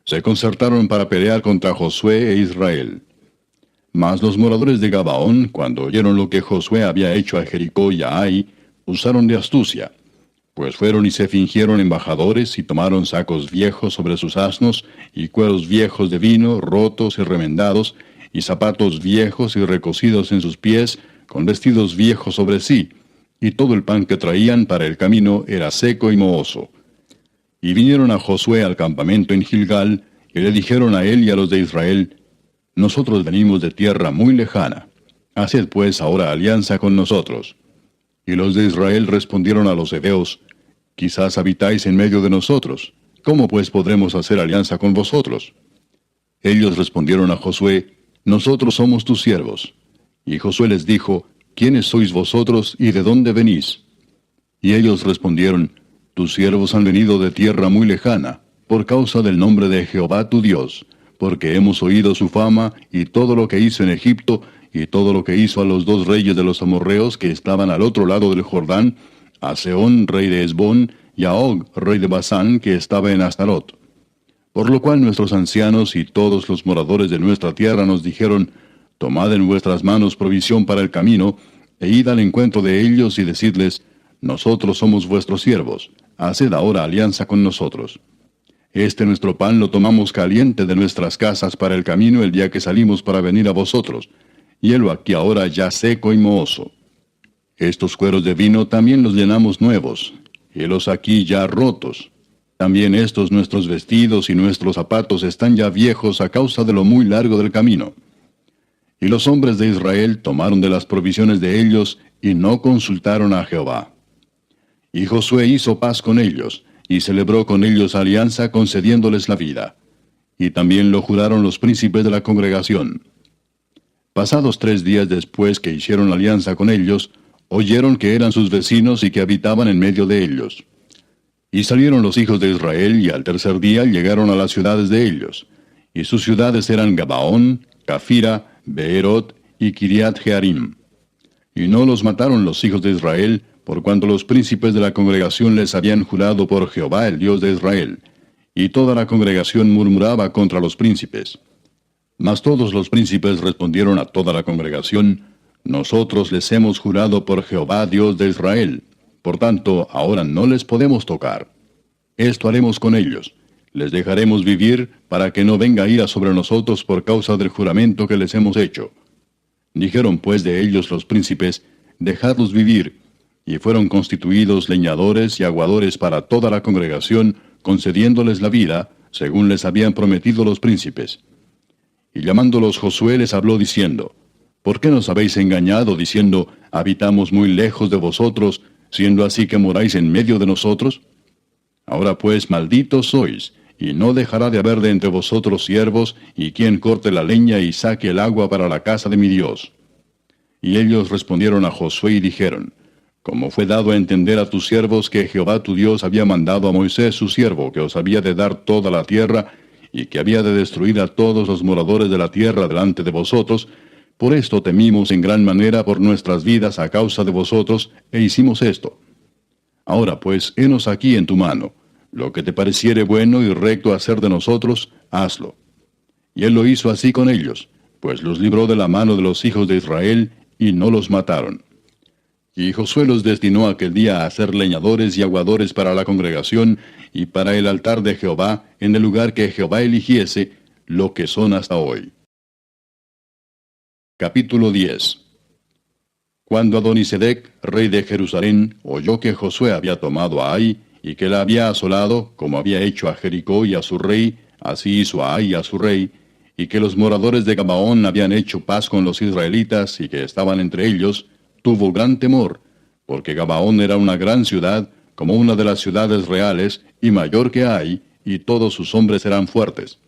[SPEAKER 1] se concertaron para pelear contra Josué e Israel. Mas los moradores de Gabaón, cuando oyeron lo que Josué había hecho a Jericó y a Ai, usaron de astucia, pues fueron y se fingieron embajadores y tomaron sacos viejos sobre sus asnos, y cueros viejos de vino, rotos y remendados, y zapatos viejos y recocidos en sus pies, con vestidos viejos sobre sí, y todo el pan que traían para el camino era seco y mohoso. Y vinieron a Josué al campamento en Gilgal, y le dijeron a él y a los de Israel, nosotros venimos de tierra muy lejana, haced pues ahora alianza con nosotros. Y los de Israel respondieron a los heveos, quizás habitáis en medio de nosotros, ¿cómo pues podremos hacer alianza con vosotros? Ellos respondieron a Josué, nosotros somos tus siervos. Y Josué les dijo, ¿quiénes sois vosotros y de dónde venís? Y ellos respondieron, tus siervos han venido de tierra muy lejana, por causa del nombre de Jehová tu Dios, porque hemos oído su fama y todo lo que hizo en Egipto, y todo lo que hizo a los dos reyes de los amorreos que estaban al otro lado del Jordán, a Sehón, rey de Hesbón, y a Og, rey de Basán, que estaba en Astarot. Por lo cual nuestros ancianos y todos los moradores de nuestra tierra nos dijeron, tomad en vuestras manos provisión para el camino, e id al encuentro de ellos y decidles, nosotros somos vuestros siervos, haced ahora alianza con nosotros. Este nuestro pan lo tomamos caliente de nuestras casas para el camino el día que salimos para venir a vosotros, y helo aquí ahora ya seco y mohoso. Estos cueros de vino también los llenamos nuevos, helos aquí ya rotos. También estos nuestros vestidos y nuestros zapatos están ya viejos a causa de lo muy largo del camino. Y los hombres de Israel tomaron de las provisiones de ellos y no consultaron a Jehová. Y Josué hizo paz con ellos, y celebró con ellos alianza concediéndoles la vida. Y también lo juraron los príncipes de la congregación. Pasados 3 días después que hicieron alianza con ellos, oyeron que eran sus vecinos y que habitaban en medio de ellos. Y salieron los hijos de Israel, y al tercer día llegaron a las ciudades de ellos. Y sus ciudades eran Gabaón, Cafira, Beerot y Kiriat Jearim. Y no los mataron los hijos de Israel, por cuanto los príncipes de la congregación les habían jurado por Jehová el Dios de Israel. Y toda la congregación murmuraba contra los príncipes. Mas todos los príncipes respondieron a toda la congregación, nosotros les hemos jurado por Jehová Dios de Israel. Por tanto, ahora no les podemos tocar. Esto haremos con ellos. Les dejaremos vivir para que no venga ira sobre nosotros por causa del juramento que les hemos hecho. Dijeron pues de ellos los príncipes, dejadlos vivir, y fueron constituidos leñadores y aguadores para toda la congregación, concediéndoles la vida, según les habían prometido los príncipes. Y llamándolos Josué les habló diciendo, ¿por qué nos habéis engañado diciendo, habitamos muy lejos de vosotros, siendo así que moráis en medio de nosotros? Ahora pues malditos sois, y no dejará de haber de entre vosotros siervos, y quien corte la leña y saque el agua para la casa de mi Dios. Y ellos respondieron a Josué y dijeron, como fue dado a entender a tus siervos que Jehová tu Dios había mandado a Moisés su siervo, que os había de dar toda la tierra, y que había de destruir a todos los moradores de la tierra delante de vosotros, por esto temimos en gran manera por nuestras vidas a causa de vosotros, e hicimos esto. Ahora pues, henos aquí en tu mano. Lo que te pareciere bueno y recto hacer de nosotros, hazlo. Y él lo hizo así con ellos, pues los libró de la mano de los hijos de Israel, y no los mataron. Y Josué los destinó aquel día a ser leñadores y aguadores para la congregación, y para el altar de Jehová, en el lugar que Jehová eligiese, lo que son hasta hoy. Capítulo 10. Cuando Adonisedec, rey de Jerusalén, oyó que Josué había tomado a Ai, y que la había asolado, como había hecho a Jericó y a su rey, así hizo a Ai y a su rey, y que los moradores de Gabaón habían hecho paz con los israelitas y que estaban entre ellos, tuvo gran temor, porque Gabaón era una gran ciudad, como una de las ciudades reales, y mayor que Ai, y todos sus hombres eran fuertes.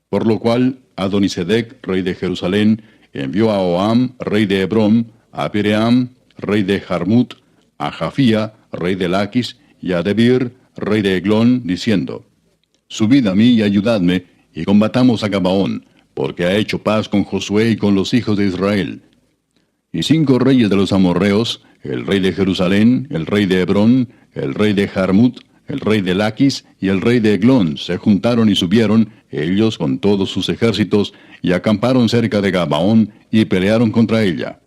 [SPEAKER 1] Por lo cual, Adonisedec, rey de Jerusalén, envió a Oam, rey de Hebrón, a Piream, rey de Jarmut, a Jafía, rey de Laquis, y a Debir, rey de Eglón, diciendo, subid a mí y ayudadme, y combatamos a Gabaón, porque ha hecho paz con Josué y con los hijos de Israel. Y 5 reyes de los amorreos, el rey de Jerusalén, el rey de Hebrón, el rey de Jarmut, el rey de Laquis y el rey de Eglón se juntaron y subieron, ellos con todos sus ejércitos, y acamparon cerca de Gabaón, y pelearon contra ella.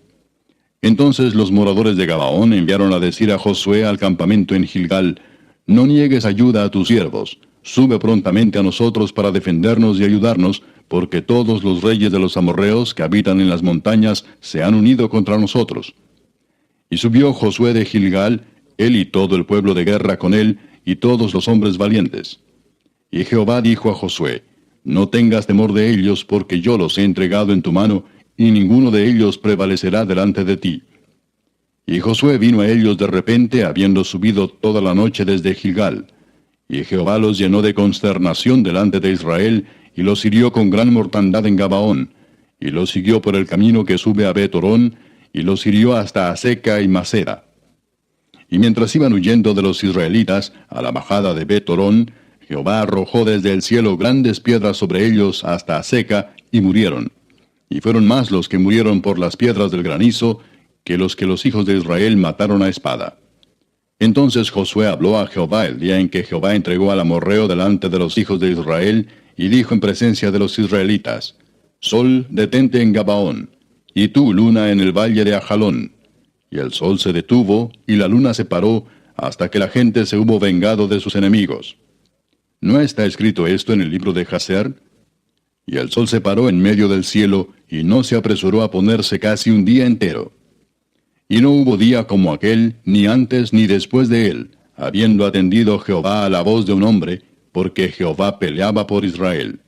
[SPEAKER 1] Entonces los moradores de Gabaón enviaron a decir a Josué al campamento en Gilgal, no niegues ayuda a tus siervos, sube prontamente a nosotros para defendernos y ayudarnos, porque todos los reyes de los amorreos que habitan en las montañas se han unido contra nosotros. Y subió Josué de Gilgal, él y todo el pueblo de guerra con él, y todos los hombres valientes. Y Jehová dijo a Josué, no tengas temor de ellos, porque yo los he entregado en tu mano, y ninguno de ellos prevalecerá delante de ti. Y Josué vino a ellos de repente, habiendo subido toda la noche desde Gilgal. Y Jehová los llenó de consternación delante de Israel, y los hirió con gran mortandad en Gabaón, y los siguió por el camino que sube a Bet-Orón, y los hirió hasta Aseca y Masera. Y mientras iban huyendo de los israelitas a la bajada de Bet-Orón, Jehová arrojó desde el cielo grandes piedras sobre ellos hasta Aseca, y murieron. Y fueron más los que murieron por las piedras del granizo, que los hijos de Israel mataron a espada. Entonces Josué habló a Jehová el día en que Jehová entregó al amorreo delante de los hijos de Israel, y dijo en presencia de los israelitas, Sol, detente en Gabaón, y tú, luna, en el valle de Ajalón. Y el sol se detuvo, y la luna se paró, hasta que la gente se hubo vengado de sus enemigos. ¿No está escrito esto en el libro de Jaser? Y el sol se paró en medio del cielo, y no se apresuró a ponerse casi un día entero. Y no hubo día como aquel, ni antes ni después de él, habiendo atendido Jehová a la voz de un hombre, porque Jehová peleaba por Israel.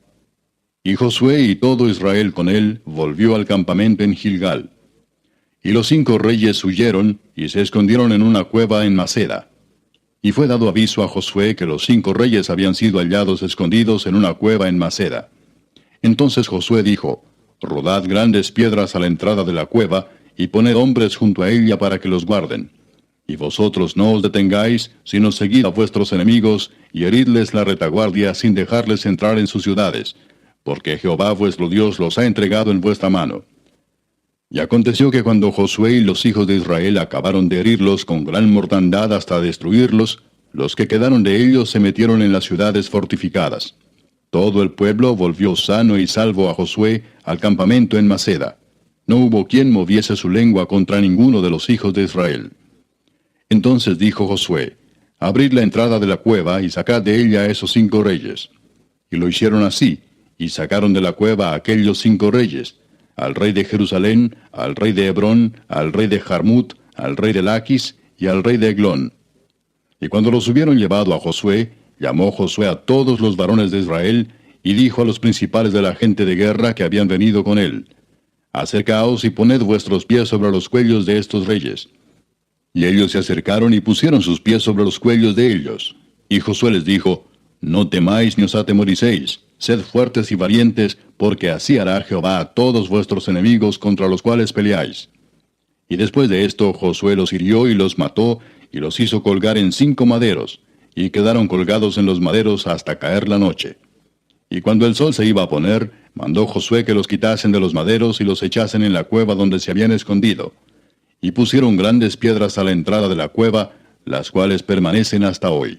[SPEAKER 1] Y Josué y todo Israel con él volvió al campamento en Gilgal. Y los 5 reyes huyeron, y se escondieron en una cueva en Maceda. Y fue dado aviso a Josué que los 5 reyes habían sido hallados escondidos en una cueva en Maceda. Entonces Josué dijo, rodad grandes piedras a la entrada de la cueva, y poned hombres junto a ella para que los guarden. Y vosotros no os detengáis, sino seguid a vuestros enemigos, y heridles la retaguardia sin dejarles entrar en sus ciudades, porque Jehová vuestro Dios los ha entregado en vuestra mano. Y aconteció que cuando Josué y los hijos de Israel acabaron de herirlos con gran mortandad hasta destruirlos, los que quedaron de ellos se metieron en las ciudades fortificadas. Todo el pueblo volvió sano y salvo a Josué al campamento en Maceda. No hubo quien moviese su lengua contra ninguno de los hijos de Israel. Entonces dijo Josué, abrid la entrada de la cueva y sacad de ella a esos 5 reyes. Y lo hicieron así, y sacaron de la cueva a aquellos 5 reyes, al rey de Jerusalén, al rey de Hebrón, al rey de Jarmut, al rey de Laquis y al rey de Eglón. Y cuando los hubieron llevado a Josué, llamó Josué a todos los varones de Israel, y dijo a los principales de la gente de guerra que habían venido con él: Acercaos y poned vuestros pies sobre los cuellos de estos reyes. Y ellos se acercaron y pusieron sus pies sobre los cuellos de ellos. Y Josué les dijo: No temáis ni os atemoricéis, sed fuertes y valientes, porque así hará Jehová a todos vuestros enemigos contra los cuales peleáis. Y después de esto Josué los hirió y los mató, y los hizo colgar en 5 maderos, y quedaron colgados en los maderos hasta caer la noche. Y cuando el sol se iba a poner, mandó Josué que los quitasen de los maderos y los echasen en la cueva donde se habían escondido. Y pusieron grandes piedras a la entrada de la cueva, las cuales permanecen hasta hoy.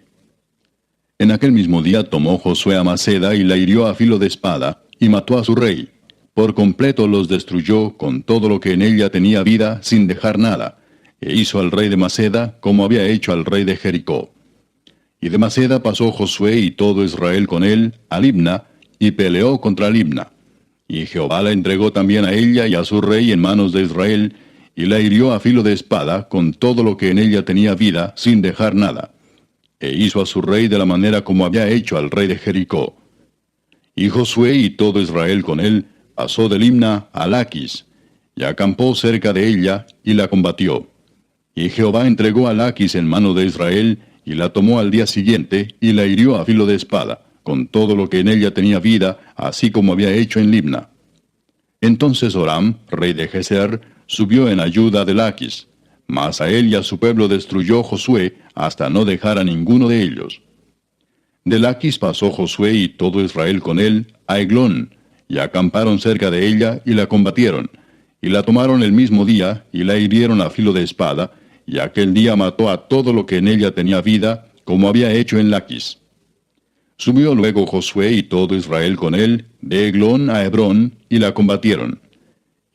[SPEAKER 1] En aquel mismo día tomó Josué a Maceda y la hirió a filo de espada, y mató a su rey. Por completo los destruyó con todo lo que en ella tenía vida, sin dejar nada, e hizo al rey de Maceda como había hecho al rey de Jericó. Y de Maceda pasó Josué y todo Israel con él a Libna, y peleó contra Libna. Y Jehová la entregó también a ella y a su rey en manos de Israel, y la hirió a filo de espada con todo lo que en ella tenía vida, sin dejar nada. E hizo a su rey de la manera como había hecho al rey de Jericó. Y Josué y todo Israel con él pasó de Libna a Laquis, y acampó cerca de ella, y la combatió. Y Jehová entregó a Laquis en mano de Israel, y la tomó al día siguiente, y la hirió a filo de espada, con todo lo que en ella tenía vida, así como había hecho en Libna. Entonces Horam, rey de Geser, subió en ayuda de Laquis, mas a él y a su pueblo destruyó Josué, hasta no dejar a ninguno de ellos. De Laquis pasó Josué y todo Israel con él a Eglón, y acamparon cerca de ella, y la combatieron, y la tomaron el mismo día, y la hirieron a filo de espada, y aquel día mató a todo lo que en ella tenía vida, como había hecho en Laquis. Subió luego Josué y todo Israel con él, de Eglón a Hebrón, y la combatieron.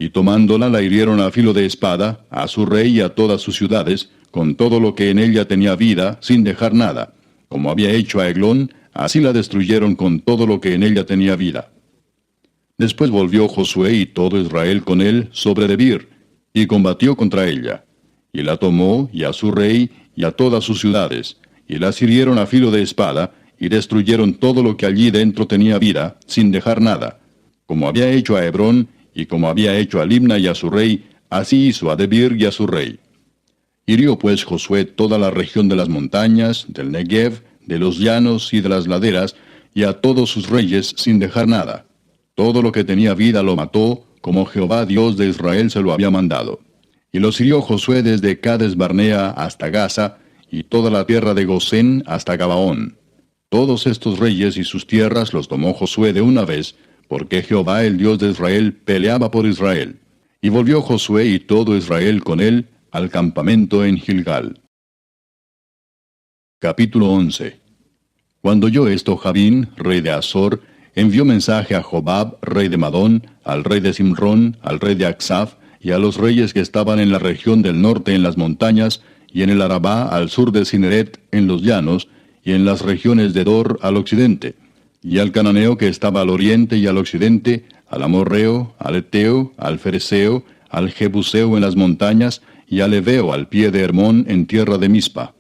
[SPEAKER 1] Y tomándola la hirieron a filo de espada, a su rey y a todas sus ciudades, con todo lo que en ella tenía vida, sin dejar nada. Como había hecho a Eglón, así la destruyeron con todo lo que en ella tenía vida. Después volvió Josué y todo Israel con él sobre Debir, y combatió contra ella. Y la tomó, y a su rey, y a todas sus ciudades, y las hirieron a filo de espada, y destruyeron todo lo que allí dentro tenía vida, sin dejar nada. Como había hecho a Hebrón, y como había hecho a Libna y a su rey, así hizo a Debir y a su rey. Hirió pues Josué toda la región de las montañas, del Negev, de los llanos y de las laderas, y a todos sus reyes, sin dejar nada. Todo lo que tenía vida lo mató, como Jehová Dios de Israel se lo había mandado. Y los hirió Josué desde Cades Barnea hasta Gaza, y toda la tierra de Gosén hasta Gabaón. Todos estos reyes y sus tierras los tomó Josué de una vez, porque Jehová el Dios de Israel peleaba por Israel. Y volvió Josué y todo Israel con él al campamento en Gilgal. Capítulo 11. Cuando oyó esto Jabín, rey de Azor, envió mensaje a Jobab, rey de Madón, al rey de Simrón, al rey de Aksaf, y a los reyes que estaban en la región del norte en las montañas, y en el Arabá al sur de Cineret en los llanos, y en las regiones de Dor al occidente, y al cananeo que estaba al oriente y al occidente, al amorreo, al eteo, al fereceo, al jebuseo en las montañas, y al heveo al pie de Hermón en tierra de Mispa.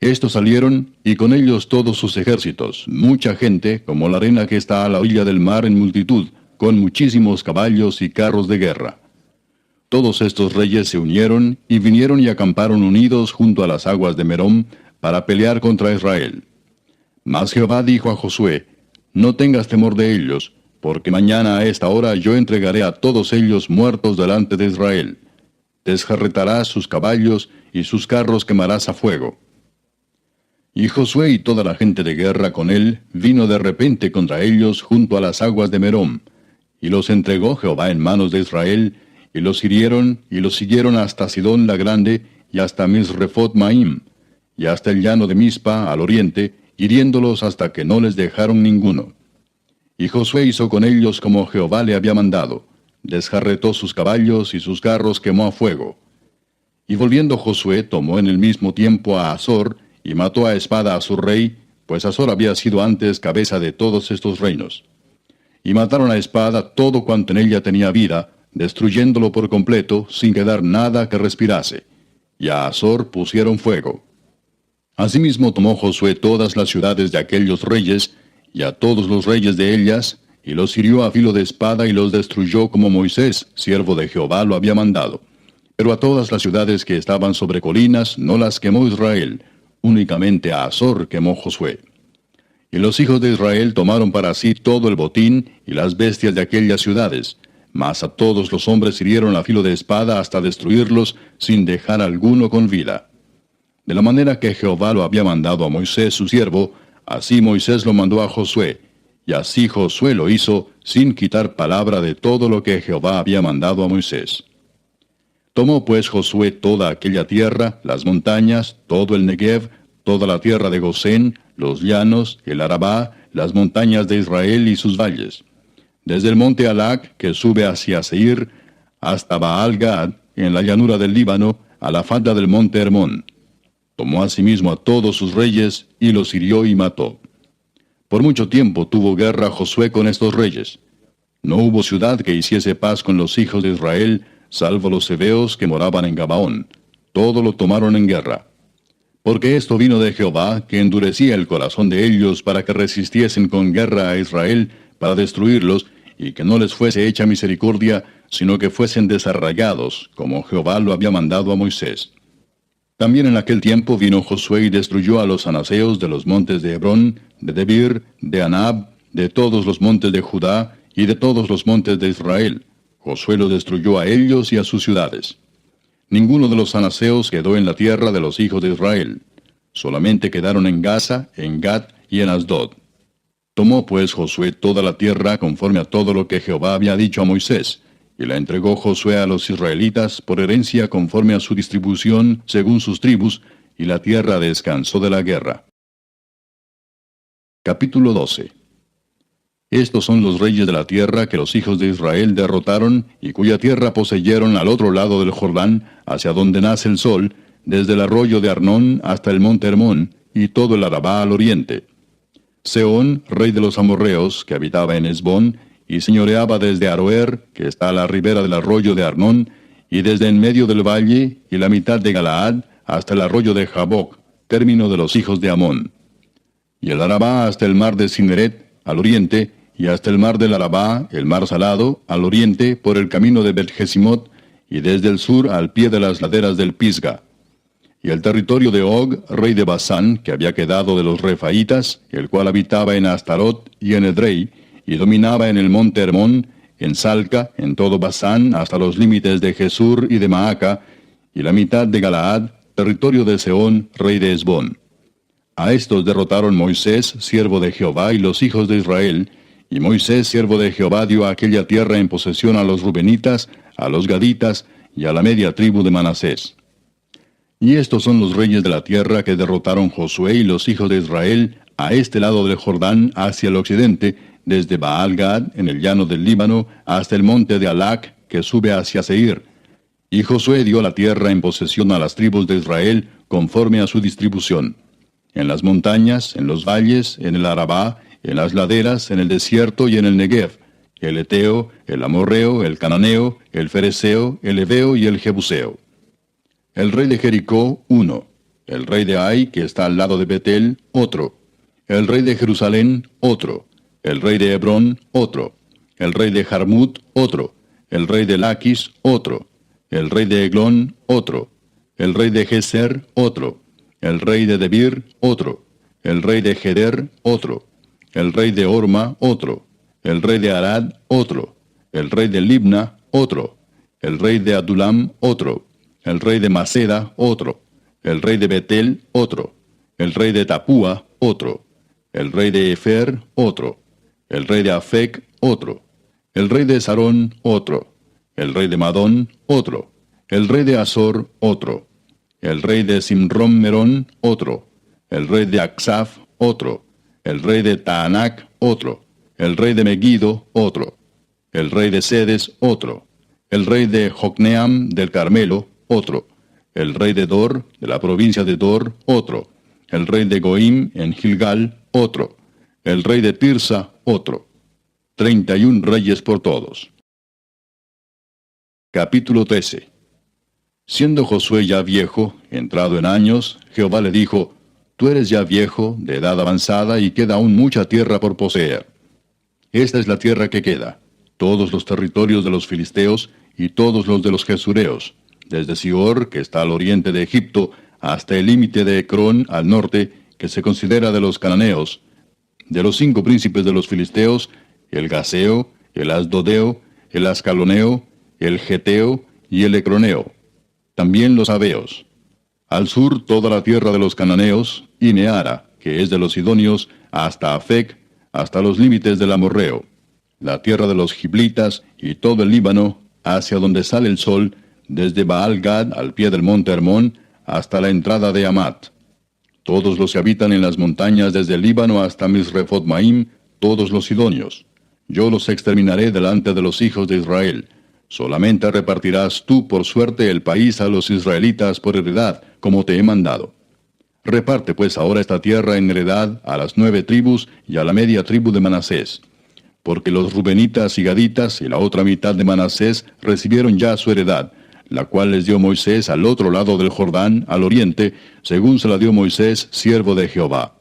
[SPEAKER 1] Estos salieron, y con ellos todos sus ejércitos, mucha gente, como la arena que está a la orilla del mar en multitud, con muchísimos caballos y carros de guerra. Todos estos reyes se unieron, y vinieron y acamparon unidos junto a las aguas de Merom, para pelear contra Israel. Mas Jehová dijo a Josué: No tengas temor de ellos, porque mañana a esta hora yo entregaré a todos ellos muertos delante de Israel. Desjarretarás sus caballos, y sus carros quemarás a fuego. Y Josué y toda la gente de guerra con él vino de repente contra ellos junto a las aguas de Merom, y los entregó Jehová en manos de Israel, y los hirieron, y los siguieron hasta Sidón la grande, y hasta Misrefot Maim, y hasta el llano de Mispa al oriente, hiriéndolos hasta que no les dejaron ninguno. Y Josué hizo con ellos como Jehová le había mandado, desjarretó sus caballos y sus carros quemó a fuego. Y volviendo Josué tomó en el mismo tiempo a Azor, y mató a espada a su rey, pues Azor había sido antes cabeza de todos estos reinos. Y mataron a espada todo cuanto en ella tenía vida, destruyéndolo por completo, sin quedar nada que respirase. Y a Azor pusieron fuego. Asimismo tomó Josué todas las ciudades de aquellos reyes, y a todos los reyes de ellas, y los hirió a filo de espada y los destruyó como Moisés, siervo de Jehová, lo había mandado. Pero a todas las ciudades que estaban sobre colinas no las quemó Israel, únicamente a Azor quemó Josué. Y los hijos de Israel tomaron para sí todo el botín y las bestias de aquellas ciudades, mas a todos los hombres hirieron a filo de espada hasta destruirlos, sin dejar alguno con vida. De la manera que Jehová lo había mandado a Moisés su siervo, así Moisés lo mandó a Josué, y así Josué lo hizo, sin quitar palabra de todo lo que Jehová había mandado a Moisés. Tomó pues Josué toda aquella tierra, las montañas, todo el Negev, toda la tierra de Gosén, los llanos, el Arabá, las montañas de Israel y sus valles, desde el monte Alac, que sube hacia Seir, hasta Baal-Gad, en la llanura del Líbano, a la falda del monte Hermón. Tomó asimismo a todos sus reyes, y los hirió y mató. Por mucho tiempo tuvo guerra Josué con estos reyes. No hubo ciudad que hiciese paz con los hijos de Israel, salvo los heveos que moraban en Gabaón. Todo lo tomaron en guerra. Porque esto vino de Jehová, que endurecía el corazón de ellos para que resistiesen con guerra a Israel, para destruirlos, y que no les fuese hecha misericordia, sino que fuesen desarraigados, como Jehová lo había mandado a Moisés. También en aquel tiempo vino Josué y destruyó a los anaseos de los montes de Hebrón, de Debir, de Anab, de todos los montes de Judá, y de todos los montes de Israel. Josué los destruyó a ellos y a sus ciudades. Ninguno de los anaseos quedó en la tierra de los hijos de Israel. Solamente quedaron en Gaza, en Gat y en Asdod. Tomó pues Josué toda la tierra conforme a todo lo que Jehová había dicho a Moisés, y la entregó Josué a los israelitas por herencia conforme a su distribución según sus tribus, y la tierra descansó de la guerra. Capítulo 12. Estos son los reyes de la tierra que los hijos de Israel derrotaron, y cuya tierra poseyeron al otro lado del Jordán, hacia donde nace el sol, desde el arroyo de Arnón hasta el monte Hermón, y todo el Arabá al oriente. Sehón, rey de los amorreos, que habitaba en Hesbón, y señoreaba desde Aroer, que está a la ribera del arroyo de Arnón, y desde en medio del valle, y la mitad de Galaad, hasta el arroyo de Jaboc, término de los hijos de Amón. Y el Arabá hasta el mar de Cineret, al oriente, y hasta el mar del Arabá, el mar salado, al oriente, por el camino de Bet-Jesimot, y desde el sur al pie de las laderas del Pisga. Y el territorio de Og, rey de Basán, que había quedado de los Refaitas, el cual habitaba en Astarot y en Edrei, y dominaba en el monte Hermón, en Salca, en todo Basán, hasta los límites de Jesur y de Maaca, y la mitad de Galaad, territorio de Sehón, rey de Hesbón. A estos derrotaron Moisés, siervo de Jehová, y los hijos de Israel, y Moisés, siervo de Jehová, dio aquella tierra en posesión a los rubenitas, a los gaditas, y a la media tribu de Manasés. Y estos son los reyes de la tierra que derrotaron Josué y los hijos de Israel, a este lado del Jordán, hacia el occidente, desde Baal-Gad, en el llano del Líbano, hasta el monte de Alac, que sube hacia Seir. Y Josué dio la tierra en posesión a las tribus de Israel, conforme a su distribución. En las montañas, en los valles, en el Arabá, en las laderas, en el desierto y en el Negev, el Eteo, el Amorreo, el Cananeo, el Fereceo, el Heveo y el Jebuseo. El rey de Jericó, uno. El rey de Ai, que está al lado de Betel, otro. El rey de Jerusalén, otro. El rey de Hebrón, otro. El rey de Jarmut, otro. El rey de Laquis, otro. El rey de Eglón, otro. El rey de Geser, otro. El rey de Debir, otro. El rey de Geder, otro. El rey de Orma, otro. El rey de Arad, otro. El rey de Libna, otro. El rey de Adulam, otro. El rey de Maceda, otro. El rey de Betel, otro. El rey de Tapúa, otro. El rey de Efer, otro. El rey de Afec, otro. El rey de Sarón, otro. El rey de Madón, otro. El rey de Azor, otro. El rey de Simrón-Merón, otro. El rey de Aksaf, otro. El rey de Taanac, otro. El rey de Megiddo, otro. El rey de Sedes, otro. El rey de Jocneam del Carmelo, otro. El rey de Dor, de la provincia de Dor, otro. el rey de Goim en Gilgal, otro, el rey de Tirsa, otro. 31 reyes por todos. Capítulo 13. Siendo Josué ya viejo, entrado en años, Jehová le dijo, Tú eres ya viejo, de edad avanzada, y queda aún mucha tierra por poseer. Esta es la tierra que queda, todos los territorios de los filisteos, y todos los de los gesureos, desde Sior, que está al oriente de Egipto, hasta el límite de Ecrón, al norte, que se considera de los cananeos, de los 5 príncipes de los filisteos, el Gaseo, el Asdodeo, el Ascaloneo, el Geteo y el Ecroneo, también los Abeos. Al sur toda la tierra de los cananeos, y Neara, que es de los sidonios, hasta Afec, hasta los límites del amorreo, la tierra de los giblitas y todo el Líbano, hacia donde sale el sol, desde Baal-Gad al pie del monte Hermón, hasta la entrada de Amat. Todos los que habitan en las montañas desde el Líbano hasta Misrefot-Maim, todos los sidonios. Yo los exterminaré delante de los hijos de Israel. Solamente repartirás tú por suerte el país a los israelitas por heredad, como te he mandado. Reparte pues ahora esta tierra en heredad a las 9 tribus y a la media tribu de Manasés. Porque los rubenitas y gaditas y la otra mitad de Manasés recibieron ya su heredad, la cual les dio Moisés al otro lado del Jordán, al oriente, según se la dio Moisés, siervo de Jehová.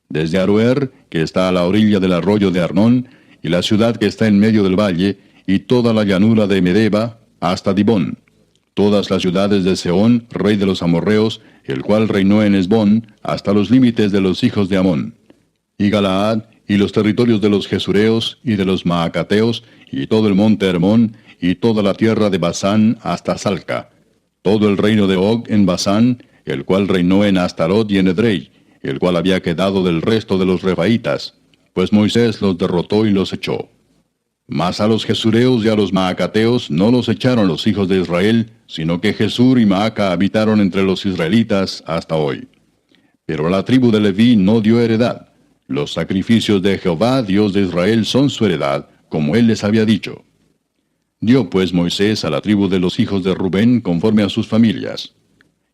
[SPEAKER 1] Desde Aroer, que está a la orilla del arroyo de Arnón, y la ciudad que está en medio del valle, y toda la llanura de Medeba, hasta Dibón. Todas las ciudades de Sehón, rey de los amorreos, el cual reinó en Esbón, hasta los límites de los hijos de Amón. Y Galaad, y los territorios de los Gesureos, y de los Maacateos, y todo el monte Hermón, y toda la tierra de Basán, hasta Salca. Todo el reino de Og en Basán, el cual reinó en Astarot y en Edrei, el cual había quedado del resto de los Refaítas, pues Moisés los derrotó y los echó. Mas a los Gesureos y a los Maacateos no los echaron los hijos de Israel, sino que Jesur y Maaca habitaron entre los israelitas hasta hoy. Pero a la tribu de Leví no dio heredad. Los sacrificios de Jehová, Dios de Israel, son su heredad, como él les había dicho. Dio pues Moisés a la tribu de los hijos de Rubén conforme a sus familias.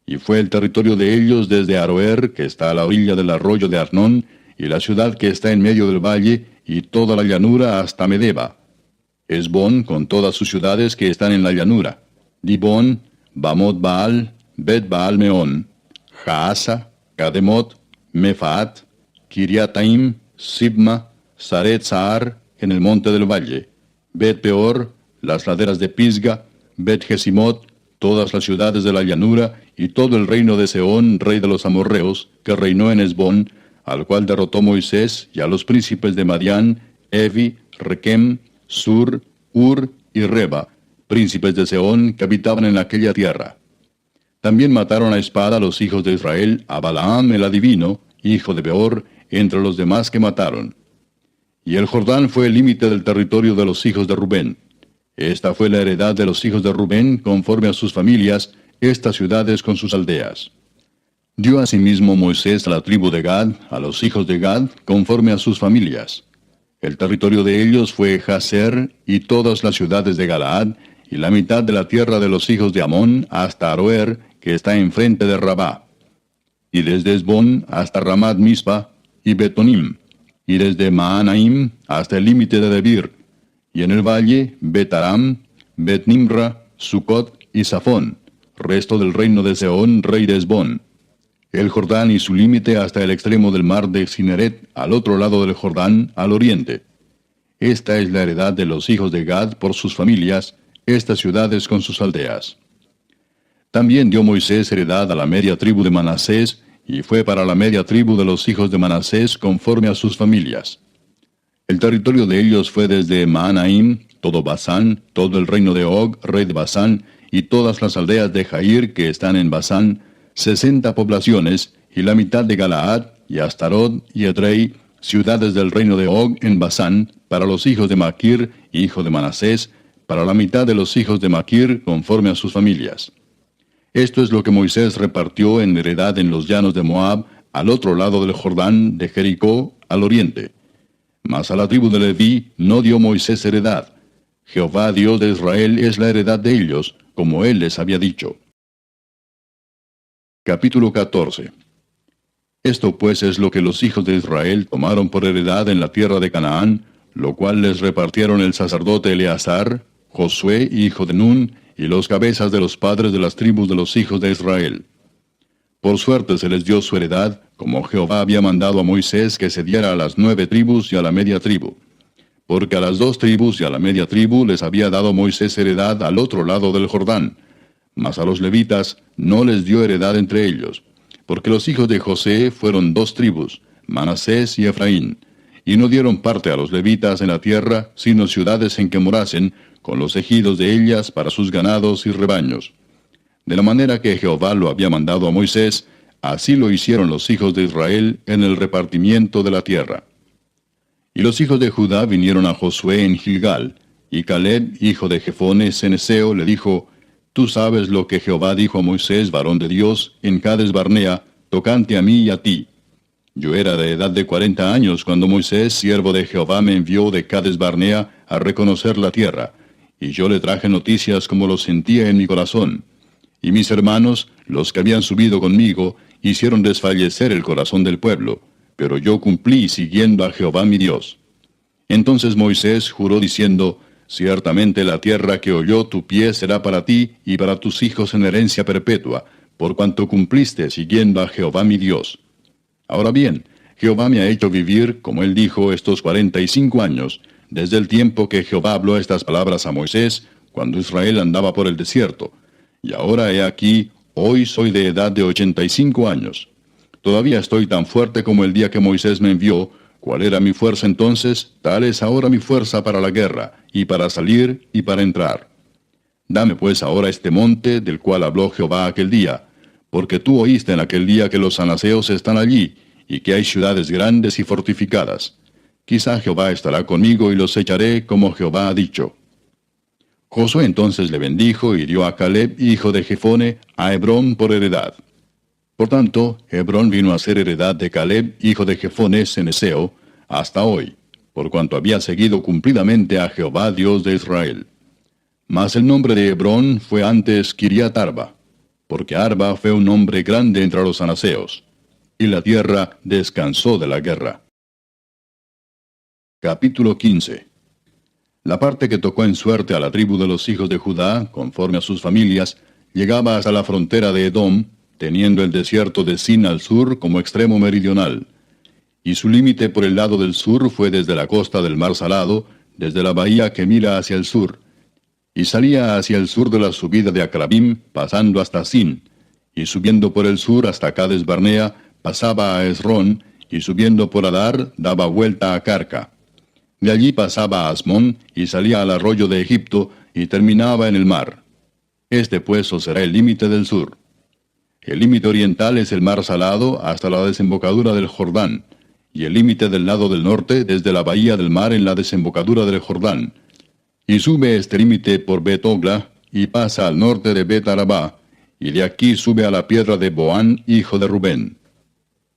[SPEAKER 1] Y fue el territorio de ellos desde Aroer, que está a la orilla del arroyo de Arnón, y la ciudad que está en medio del valle, y toda la llanura hasta Medeba. Esbón con todas sus ciudades que están en la llanura. Dibón, Bamot Baal, Bet Baal Meón, Jaasa, Kademot, Mefaat, Kiriataim, Sibma, Saret Sahar, en el monte del valle. Bet Peor, las laderas de Pisga, Bet Jesimot, todas las ciudades de la llanura, y todo el reino de Sehón, rey de los amorreos, que reinó en Esbón, al cual derrotó Moisés, y a los príncipes de Madián, Evi, Requem, Sur, Ur y Reba, príncipes de Sehón, que habitaban en aquella tierra. También mataron a espada a los hijos de Israel, a Balaam el adivino, hijo de Beor, entre los demás que mataron. Y el Jordán fue el límite del territorio de los hijos de Rubén. Esta fue la heredad de los hijos de Rubén, conforme a sus familias, estas ciudades con sus aldeas. Dio asimismo Moisés a la tribu de Gad, a los hijos de Gad, conforme a sus familias. El territorio de ellos fue Jazer y todas las ciudades de Galaad, y la mitad de la tierra de los hijos de Amón hasta Aroer, que está enfrente de Rabá. Y desde Esbón hasta Ramat Mispa y Betonim, y desde Maanaim hasta el límite de Debir, y en el valle Betaram, Bet-Nimra, Sucot y Safón, resto del reino de Sehón, rey de Esbón. El Jordán y su límite hasta el extremo del mar de Cineret, al otro lado del Jordán, al oriente. Esta es la heredad de los hijos de Gad por sus familias, estas ciudades con sus aldeas. También dio Moisés heredad a la media tribu de Manasés, y fue para la media tribu de los hijos de Manasés conforme a sus familias. El territorio de ellos fue desde Maanaim, todo Basán, todo el reino de Og, rey de Basán, y todas las aldeas de Jair que están en Basán, 60 poblaciones, y la mitad de Galaad, y Astarot, y Edrei, ciudades del reino de Og en Basán, para los hijos de Maquir, hijo de Manasés, para la mitad de los hijos de Maquir, conforme a sus familias. Esto es lo que Moisés repartió en heredad en los llanos de Moab, al otro lado del Jordán, de Jericó, al oriente. Mas a la tribu de Leví no dio Moisés heredad. Jehová Dios de Israel es la heredad de ellos, como él les había dicho. Capítulo 14. Esto pues es lo que los hijos de Israel tomaron por heredad en la tierra de Canaán, lo cual les repartieron el sacerdote Eleazar, Josué, hijo de Nun, y los cabezas de los padres de las tribus de los hijos de Israel. Por suerte se les dio su heredad, como Jehová había mandado a Moisés que se diera a las 9 tribus y a la media tribu. Porque a las 2 tribus y a la media tribu les había dado Moisés heredad al otro lado del Jordán, mas a los levitas no les dio heredad entre ellos, porque los hijos de José fueron 2 tribus, Manasés y Efraín, y no dieron parte a los levitas en la tierra, sino ciudades en que morasen, con los ejidos de ellas para sus ganados y rebaños. De la manera que Jehová lo había mandado a Moisés, así lo hicieron los hijos de Israel en el repartimiento de la tierra. Y los hijos de Judá vinieron a Josué en Gilgal, y Caleb, hijo de Jefone ceneseo, le dijo: Tú sabes lo que Jehová dijo a Moisés, varón de Dios, en Cades Barnea, tocante a mí y a ti. Yo era de edad de 40 años cuando Moisés, siervo de Jehová, me envió de Cades Barnea a reconocer la tierra, y yo le traje noticias como lo sentía en mi corazón. Y mis hermanos, los que habían subido conmigo, hicieron desfallecer el corazón del pueblo, pero yo cumplí siguiendo a Jehová mi Dios. Entonces Moisés juró diciendo: Ciertamente la tierra que oyó tu pie será para ti y para tus hijos en herencia perpetua, por cuanto cumpliste siguiendo a Jehová mi Dios. Ahora bien, Jehová me ha hecho vivir, como él dijo, estos 45 años, desde el tiempo que Jehová habló estas palabras a Moisés, cuando Israel andaba por el desierto. Y ahora he aquí, hoy soy de edad de 85 años. Todavía estoy tan fuerte como el día que Moisés me envió. ¿Cuál era mi fuerza entonces? Tal es ahora mi fuerza para la guerra, y para salir, y para entrar. Dame pues ahora este monte, del cual habló Jehová aquel día, porque tú oíste en aquel día que los anaseos están allí, y que hay ciudades grandes y fortificadas. Quizá Jehová estará conmigo y los echaré como Jehová ha dicho. Josué entonces le bendijo y dio a Caleb, hijo de Jefone, a Hebrón por heredad. Por tanto, Hebrón vino a ser heredad de Caleb, hijo de Jefone ceneseo, hasta hoy, por cuanto había seguido cumplidamente a Jehová Dios de Israel. Mas el nombre de Hebrón fue antes Kiriat Arba, porque Arba fue un hombre grande entre los anaseos, y la tierra descansó de la guerra. Capítulo 15. La parte que tocó en suerte a la tribu de los hijos de Judá, conforme a sus familias, llegaba hasta la frontera de Edom, teniendo el desierto de Sin al sur como extremo meridional. Y su límite por el lado del sur fue desde la costa del mar Salado, desde la bahía que mira hacia el sur, y salía hacia el sur de la subida de Acrabim, pasando hasta Sin, y subiendo por el sur hasta Cades Barnea, pasaba a Esrón, y subiendo por Adar, daba vuelta a Carca. De allí pasaba a Asmón, y salía al arroyo de Egipto, y terminaba en el mar. Este pues os será el límite del sur. El límite oriental es el mar Salado hasta la desembocadura del Jordán, y el límite del lado del norte desde la bahía del mar en la desembocadura del Jordán. Y sube este límite por Bet-Ogla, y pasa al norte de Bet-Arabá, y de aquí sube a la piedra de Boán, hijo de Rubén.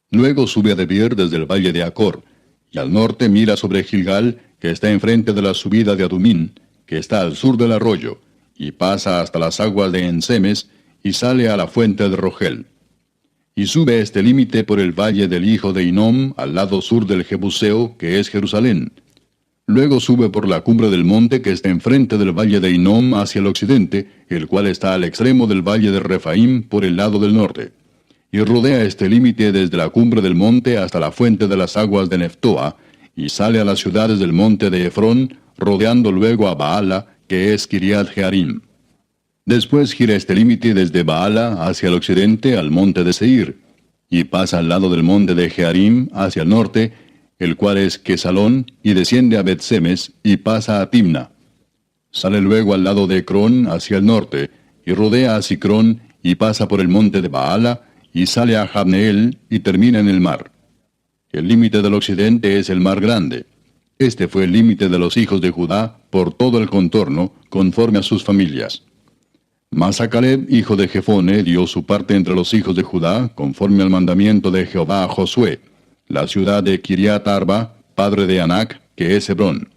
[SPEAKER 1] Luego sube a Debir desde el valle de Acor, y al norte mira sobre Gilgal, que está enfrente de la subida de Adumín, que está al sur del arroyo, y pasa hasta las aguas de Ensemes, y sale a la fuente de Rogel. Y sube este límite por el valle del hijo de Hinnom, al lado sur del Jebuseo, que es Jerusalén. Luego sube por la cumbre del monte que está enfrente del valle de Hinnom hacia el occidente, el cual está al extremo del valle de Refaim por el lado del norte. Y rodea este límite desde la cumbre del monte hasta la fuente de las aguas de Neftoa, y sale a las ciudades del monte de Efrón, rodeando luego a Baala, que es Kiriat Jearim. Después gira este límite desde Baala hacia el occidente al monte de Seir, y pasa al lado del monte de Jearim hacia el norte, el cual es Quesalón, y desciende a Bet-Semes, y pasa a Timna. Sale luego al lado de Ecrón hacia el norte, y rodea a Sicrón, y pasa por el monte de Baala, y sale a Jabneel, y termina en el mar. El límite del occidente es el mar grande. Este fue el límite de los hijos de Judá por todo el contorno, conforme a sus familias. Mas a Caleb, hijo de Jefone, dio su parte entre los hijos de Judá, conforme al mandamiento de Jehová a Josué, la ciudad de Kiriat Arba, padre de Anac, que es Hebrón.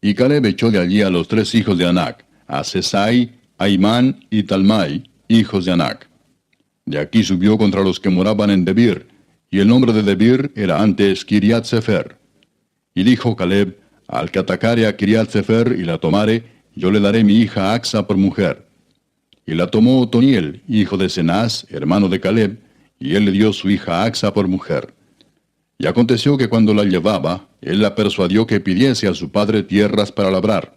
[SPEAKER 1] Y Caleb echó de allí a los 3 hijos de Anac, a Sesai, Aimán y Talmai, hijos de Anac. De aquí subió contra los que moraban en Debir, y el nombre de Debir era antes Kiriat Sefer. Y dijo Caleb, al que atacare a Kiriat Sefer y la tomare, yo le daré mi hija Axa por mujer. Y la tomó Otoniel, hijo de Cenaz, hermano de Caleb, y él le dio su hija Axa por mujer. Y aconteció que cuando la llevaba, él la persuadió que pidiese a su padre tierras para labrar.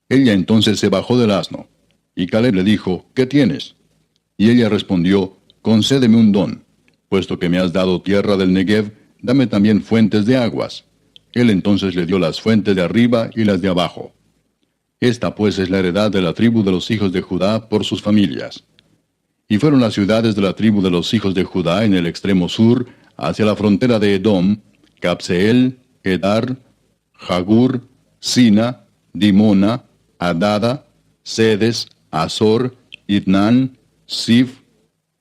[SPEAKER 1] Ella entonces se bajó del asno. Y Caleb le dijo, ¿qué tienes? Y ella respondió, concédeme un don. Puesto que me has dado tierra del Negev, dame también fuentes de aguas. Él entonces le dio las fuentes de arriba y las de abajo. Esta pues es la heredad de la tribu de los hijos de Judá por sus familias. Y fueron las ciudades de la tribu de los hijos de Judá en el extremo sur, hacia la frontera de Edom, Capseel, Edar, Jagur, Sina, Dimona, Adada, Sedes, Azor, Itnan, Sif,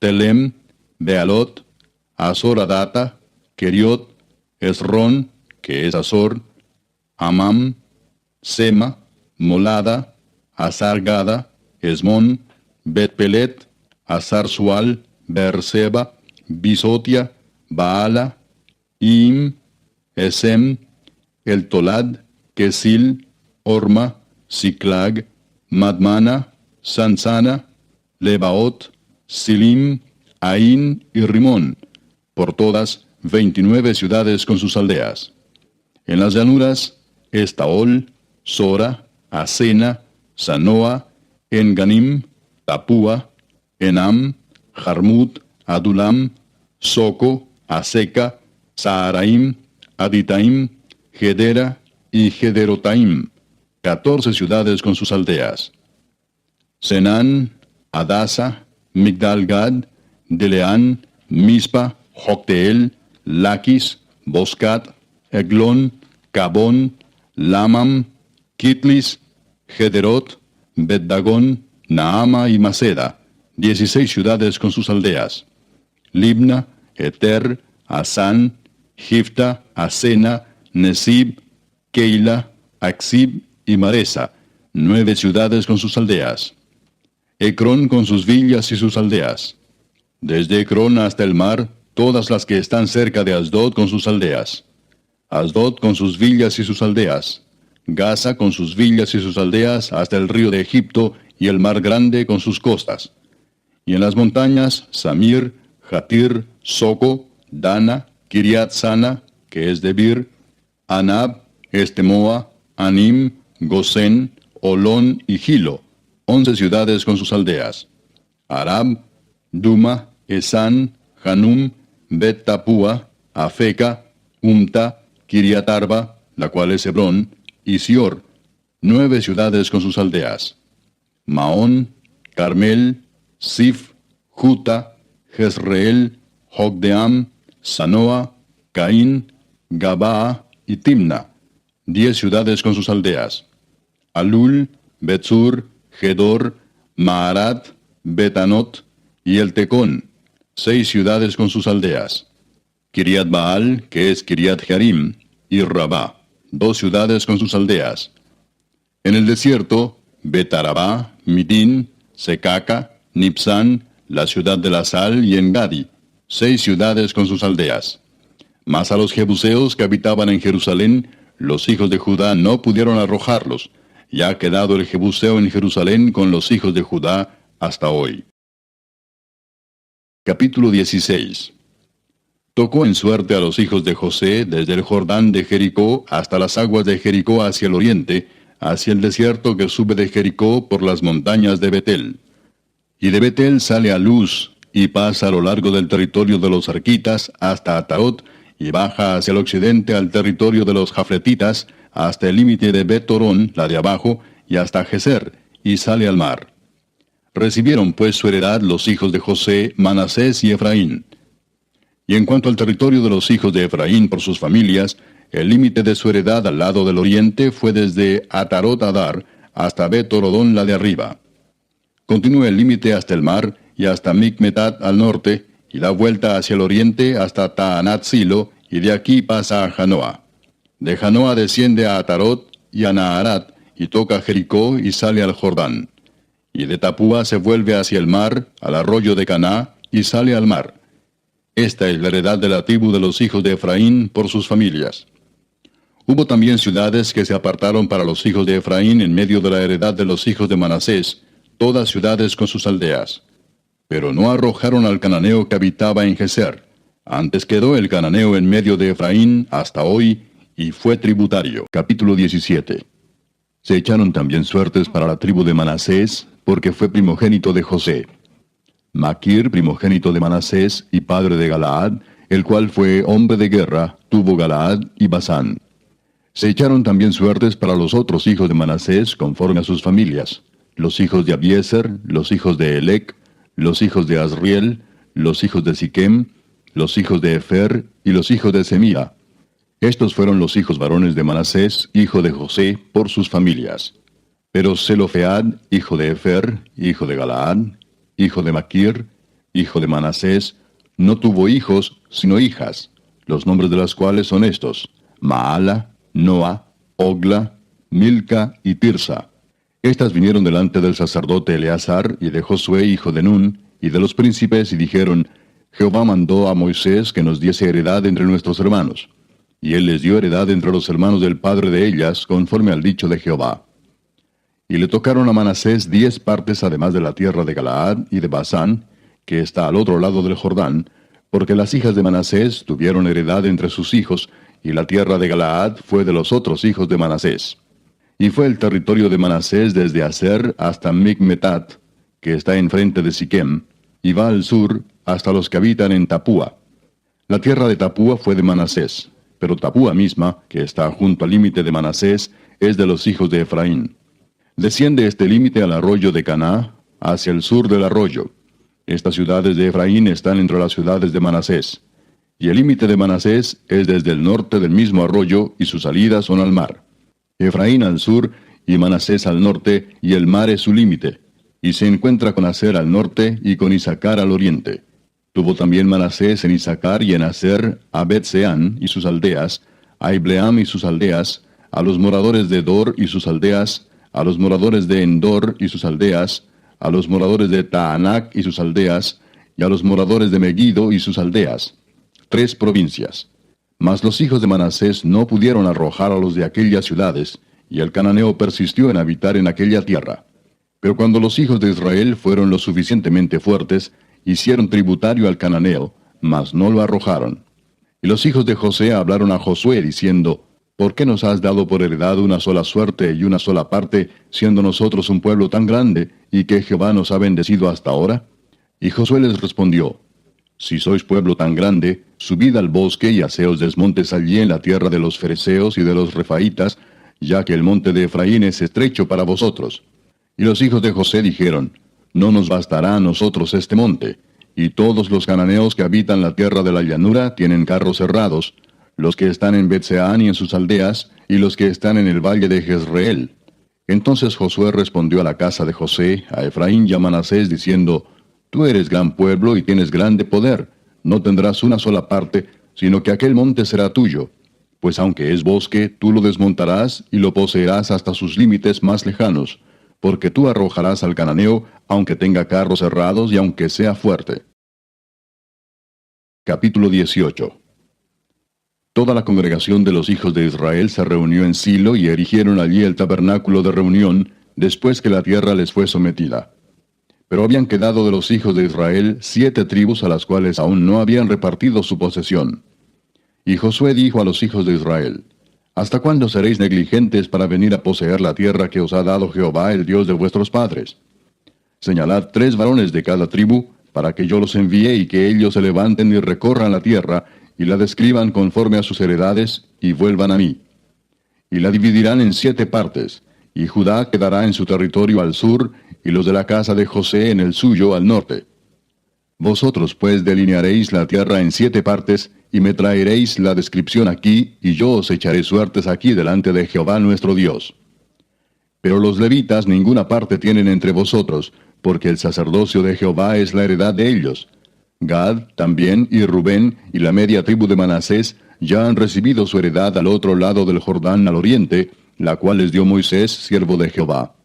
[SPEAKER 1] Telem, Bealot, Azor Adata, Keriot, Esrón, que es Azor, Amam, Sema, Molada, Azar-Gada, Esmón, Bet-Pelet, Azar-Sual, Beerseba, Bisotia, Baala, Im, Esem, El Tolad, Kesil, Orma, Siclag, Madmana, Sansana, Lebaot, Silim, Ain y Rimón, por todas 29 ciudades con sus aldeas. En las llanuras, Estaol, Sora, Asena, Sanoa, Enganim, Tapúa, Enam, Jarmut, Adulam, Soco, Aseca, Saharaim, Aditaim, Gedera y Gederotaim, 14 ciudades con sus aldeas. Senán, Adasa, Migdal-Gad, Deleán, Mispa, Jocteel, Laquis, Boscat, Eglón, Cabón, Lamam, Kitlis, Gederot, Bet-Dagón, Naama y Maceda, 16 ciudades con sus aldeas. Libna, Eter, Asán, Gifta, Asena, Nesib, Keila, Axib y Maresa, 9 ciudades con sus aldeas. Ecrón con sus villas y sus aldeas. Desde Ecrón hasta el mar, todas las que están cerca de Asdod con sus aldeas. Asdod con sus villas y sus aldeas. Gaza con sus villas y sus aldeas hasta el río de Egipto y el mar grande con sus costas. Y en las montañas, Samir, Jatir, Soco, Dana, Kiriat Sana, que es Debir, Anab, Estemoa, Anim, Gosén, Olón y Gilo, 11 ciudades con sus aldeas. Arab, Duma, Esán, Hanum, Bet Tapúa, Afeca, Umta, Kiriat Arba, la cual es Hebrón, y Sior, 9 ciudades con sus aldeas. Maón, Carmel, Sif, Juta, Jezreel, Jogdeam, Sanoa, Caín, Gabaa y Timna, 10 ciudades con sus aldeas. Alul, Betzur, Gedor, Maarat, Betanot y El Tecón, 6 ciudades con sus aldeas. Kiriat Baal, que es Kiriat Jearim, y Rabá, 2 ciudades con sus aldeas. En el desierto, Betarabá, Midín, Secaca, Nipsán, la ciudad de la sal y Engadi, 6 ciudades con sus aldeas. Mas a los jebuseos que habitaban en Jerusalén, los hijos de Judá no pudieron arrojarlos, y ha quedado el jebuseo en Jerusalén con los hijos de Judá hasta hoy. Capítulo 16. Tocó en suerte a los hijos de José desde el Jordán de Jericó hasta las aguas de Jericó hacia el oriente, hacia el desierto que sube de Jericó por las montañas de Betel. Y de Betel sale a Luz, y pasa a lo largo del territorio de los arquitas hasta Atarot, y baja hacia el occidente al territorio de los jafletitas, hasta el límite de Bet-Torón, la de abajo, y hasta Geser, y sale al mar. Recibieron pues su heredad los hijos de José, Manasés y Efraín. Y en cuanto al territorio de los hijos de Efraín por sus familias, el límite de su heredad al lado del oriente fue desde Atarot Adar hasta Bet-Torodón la de arriba. Continúa el límite hasta el mar y hasta Micmetat al norte, y da vuelta hacia el oriente hasta Taanat Silo, y de aquí pasa a Janoa. De Janoa desciende a Atarot y a Naharat, y toca Jericó y sale al Jordán. Y de Tapúa se vuelve hacia el mar, al arroyo de Caná, y sale al mar. Esta es la heredad de la tribu de los hijos de Efraín por sus familias. Hubo también ciudades que se apartaron para los hijos de Efraín en medio de la heredad de los hijos de Manasés, todas ciudades con sus aldeas. Pero no arrojaron al cananeo que habitaba en Geser. Antes quedó el cananeo en medio de Efraín hasta hoy, y fue tributario. Capítulo 17. Se echaron también suertes para la tribu de Manasés, porque fue primogénito de José. Maquir, primogénito de Manasés y padre de Galaad, el cual fue hombre de guerra, tuvo Galaad y Basán. Se echaron también suertes para los otros hijos de Manasés conforme a sus familias, los hijos de Abiezer, los hijos de Elec, los hijos de Asriel, los hijos de Siquem, los hijos de Efer y los hijos de Semía. Estos fueron los hijos varones de Manasés, hijo de José, por sus familias. Pero Zelofead, hijo de Efer, hijo de Galaad, hijo de Maquir, hijo de Manasés, no tuvo hijos, sino hijas, los nombres de las cuales son estos: Maala, Noa, Ogla, Milca y Tirsa. Estas vinieron delante del sacerdote Eleazar y de Josué, hijo de Nun, y de los príncipes, y dijeron: Jehová mandó a Moisés que nos diese heredad entre nuestros hermanos. Y él les dio heredad entre los hermanos del padre de ellas, conforme al dicho de Jehová. Y le tocaron a Manasés 10 partes además de la tierra de Galaad y de Basán, que está al otro lado del Jordán, porque las hijas de Manasés tuvieron heredad entre sus hijos, y la tierra de Galaad fue de los otros hijos de Manasés. Y fue el territorio de Manasés desde Aser hasta Micmetat, que está enfrente de Siquem, y va al sur hasta los que habitan en Tapúa. La tierra de Tapúa fue de Manasés, pero Tapúa misma, que está junto al límite de Manasés, es de los hijos de Efraín. Desciende este límite al arroyo de Caná, hacia el sur del arroyo. Estas ciudades de Efraín están entre las ciudades de Manasés. Y el límite de Manasés es desde el norte del mismo arroyo, y sus salidas son al mar. Efraín al sur, y Manasés al norte, y el mar es su límite. Y se encuentra con Aser al norte, y con Isacar al oriente. Tuvo también Manasés en Isacar y en Aser a Bet-Seán y sus aldeas, a Ibleam y sus aldeas, a los moradores de Dor y sus aldeas, a los moradores de Endor y sus aldeas, a los moradores de Taanac y sus aldeas, y a los moradores de Megiddo y sus aldeas. 3 provincias. Mas los hijos de Manasés no pudieron arrojar a los de aquellas ciudades, y el cananeo persistió en habitar en aquella tierra. Pero cuando los hijos de Israel fueron lo suficientemente fuertes, hicieron tributario al cananeo, mas no lo arrojaron. Y los hijos de José hablaron a Josué, diciendo: ¿Por qué nos has dado por heredad una sola suerte y una sola parte, siendo nosotros un pueblo tan grande, y que Jehová nos ha bendecido hasta ahora? Y Josué les respondió: Si sois pueblo tan grande, subid al bosque y haceos desmontes allí en la tierra de los fereceos y de los refaitas, ya que el monte de Efraín es estrecho para vosotros. Y los hijos de José dijeron: No nos bastará a nosotros este monte, y todos los cananeos que habitan la tierra de la llanura tienen carros cerrados, los que están en Bet-Seán y en sus aldeas, y los que están en el valle de Jezreel. Entonces Josué respondió a la casa de José, a Efraín y a Manasés, diciendo: Tú eres gran pueblo y tienes grande poder, no tendrás una sola parte, sino que aquel monte será tuyo. Pues aunque es bosque, tú lo desmontarás y lo poseerás hasta sus límites más lejanos, porque tú arrojarás al cananeo, aunque tenga carros cerrados y aunque sea fuerte. Capítulo 18. Toda la congregación de los hijos de Israel se reunió en Silo y erigieron allí el tabernáculo de reunión, después que la tierra les fue sometida. Pero habían quedado de los hijos de Israel 7 tribus a las cuales aún no habían repartido su posesión. Y Josué dijo a los hijos de Israel: ¿Hasta cuándo seréis negligentes para venir a poseer la tierra que os ha dado Jehová, el Dios de vuestros padres? Señalad 3 varones de cada tribu, para que yo los envíe y que ellos se levanten y recorran la tierra, y la describan conforme a sus heredades, y vuelvan a mí. Y la dividirán en 7 partes, y Judá quedará en su territorio al sur, y los de la casa de José en el suyo al norte. Vosotros pues delinearéis la tierra en 7 partes, y me traeréis la descripción aquí, y yo os echaré suertes aquí delante de Jehová nuestro Dios. Pero los levitas ninguna parte tienen entre vosotros, porque el sacerdocio de Jehová es la heredad de ellos. Gad también y Rubén y la media tribu de Manasés ya han recibido su heredad al otro lado del Jordán al oriente, la cual les dio Moisés, siervo de Jehová.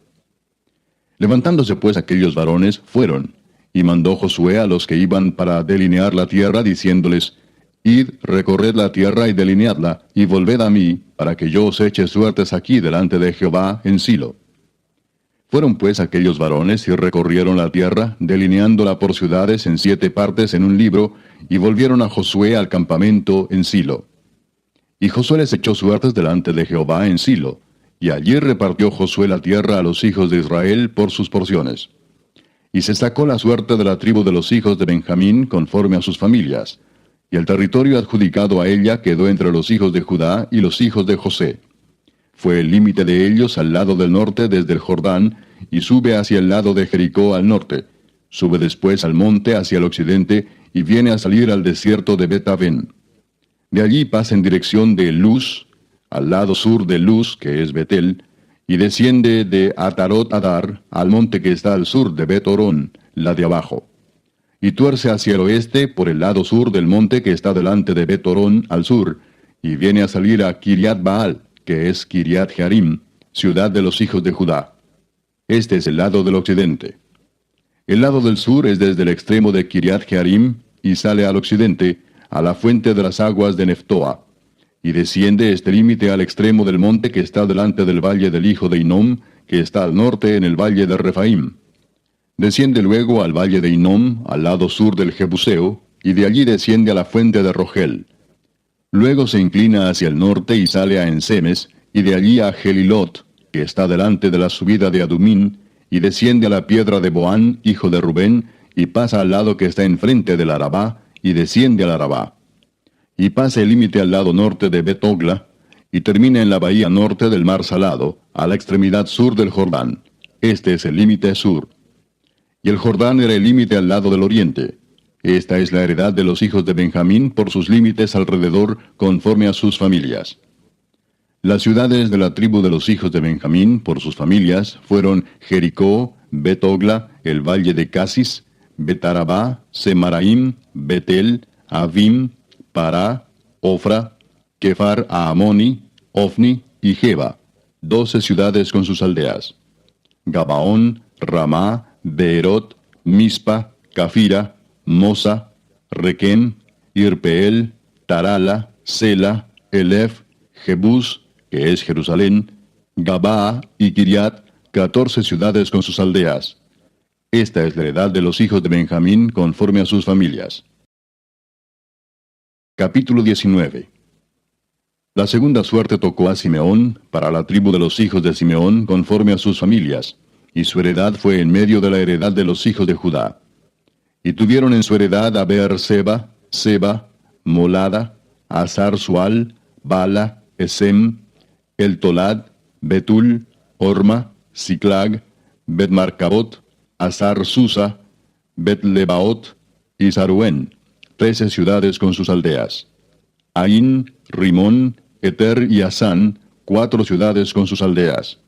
[SPEAKER 1] Levantándose pues aquellos varones, fueron, Y mandó Josué a los que iban para delinear la tierra, diciéndoles, Id, recorred la tierra y delineadla, y volved a mí, para que yo os eche suertes aquí delante de Jehová en Silo. Fueron pues aquellos varones y recorrieron la tierra, delineándola por ciudades en 7 partes en un libro, y volvieron a Josué al campamento en Silo. Y Josué les echó suertes delante de Jehová en Silo, y allí repartió Josué la tierra a los hijos de Israel por sus porciones. Y se sacó la suerte de la tribu de los hijos de Benjamín conforme a sus familias, y el territorio adjudicado a ella quedó entre los hijos de Judá y los hijos de José. Fue el límite de ellos al lado del norte desde el Jordán, y sube hacia el lado de Jericó al norte. Sube después al monte hacia el occidente, y viene a salir al desierto de Bet-Aven. De allí pasa en dirección de Luz, al lado sur de Luz, que es Betel, y desciende de Atarot Adar al monte que está al sur de Bet-Orón, la de abajo. Y tuerce hacia el oeste por el lado sur del monte que está delante de Bet-Orón al sur, y viene a salir a Kiriat Baal, que es Kiriat Jearim, ciudad de los hijos de Judá. Este es el lado del occidente. El lado del sur es desde el extremo de Kiriat Jearim, y sale al occidente, a la fuente de las aguas de Neftoa, y desciende este límite al extremo del monte que está delante del valle del hijo de Hinnom, que está al norte en el valle de Refaim. Desciende luego al valle de Hinnom, al lado sur del Jebuseo, y de allí desciende a la fuente de Rogel. Luego se inclina hacia el norte y sale a Ensemes, y de allí a Gelilot, que está delante de la subida de Adumín, y desciende a la piedra de Boán, hijo de Rubén, y pasa al lado que está enfrente del Arabá, y desciende al Arabá. Y pasa el límite al lado norte de Bet-Ogla, y termina en la bahía norte del mar Salado, a la extremidad sur del Jordán. Este es el límite sur. Y el Jordán era el límite al lado del oriente. Esta es la heredad de los hijos de Benjamín por sus límites alrededor, conforme a sus familias. Las ciudades de la tribu de los hijos de Benjamín, por sus familias, fueron Jericó, Bet-Ogla, el valle de Casis, Bet-Arabá, Semaraim, Betel, Avim, Pará, Ofra, Kefar Aamoni, Ofni y Geba, 12 ciudades con sus aldeas. Gabaón, Ramá, Beerot, Mispa, Cafira, Mosa, Requem, Irpeel, Tarala, Sela, Elef, Jebús, que es Jerusalén, Gabaa y Kiriat, 14 ciudades con sus aldeas. Esta es la heredad de los hijos de Benjamín conforme a sus familias. Capítulo 19. La segunda suerte tocó a Simeón, para la tribu de los hijos de Simeón conforme a sus familias, y su heredad fue en medio de la heredad de los hijos de Judá. Y tuvieron en su heredad a Beer-seba, Seba, Molada, Azar-Sual, Bala, Esem, El-Tolad, Betul, Orma, Siclag, Bet-Marcabot, Azar-Susa, Bet-Lebaot y Saruén, 13 ciudades con sus aldeas. Ain, Rimón, Eter y Asán, 4 ciudades con sus aldeas.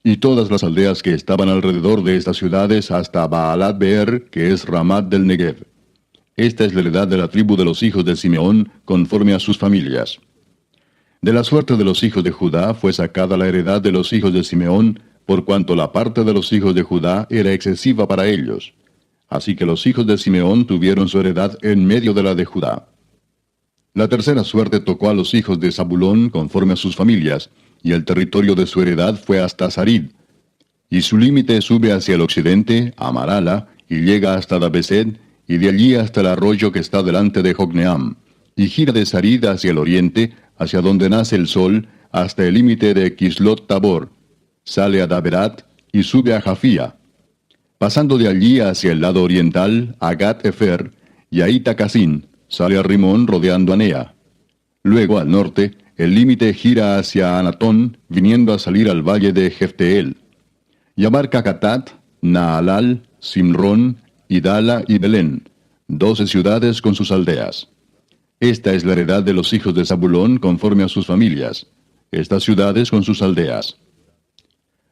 [SPEAKER 1] Y todas las aldeas que estaban alrededor de estas ciudades hasta Baalat Beer, que es Ramat del Negev. Esta es la heredad de la tribu de los hijos de Simeón, conforme a sus familias. De la suerte de los hijos de Judá fue sacada la heredad de los hijos de Simeón, por cuanto la parte de los hijos de Judá era excesiva para ellos. Así que los hijos de Simeón tuvieron su heredad en medio de la de Judá. La tercera suerte tocó a los hijos de Zabulón conforme a sus familias, y el territorio de su heredad fue hasta Sarid. Y su límite sube hacia el occidente, a Marala, y llega hasta Dabesed, y de allí hasta el arroyo que está delante de Jocneam, y gira de Sarid hacia el oriente, hacia donde nace el sol, hasta el límite de Kislot Tabor. Sale a Daberat, y sube a Jafía. Pasando de allí hacia el lado oriental, a Gat-Efer, y a Itacasin, sale a Rimón rodeando a Nea. Luego, al norte, el límite gira hacia Anatón, viniendo a salir al valle de Jefteel. Y abarca Catat, Naalal, Simrón, Idala y Belén, 12 ciudades con sus aldeas. Esta es la heredad de los hijos de Zabulón conforme a sus familias, estas ciudades con sus aldeas.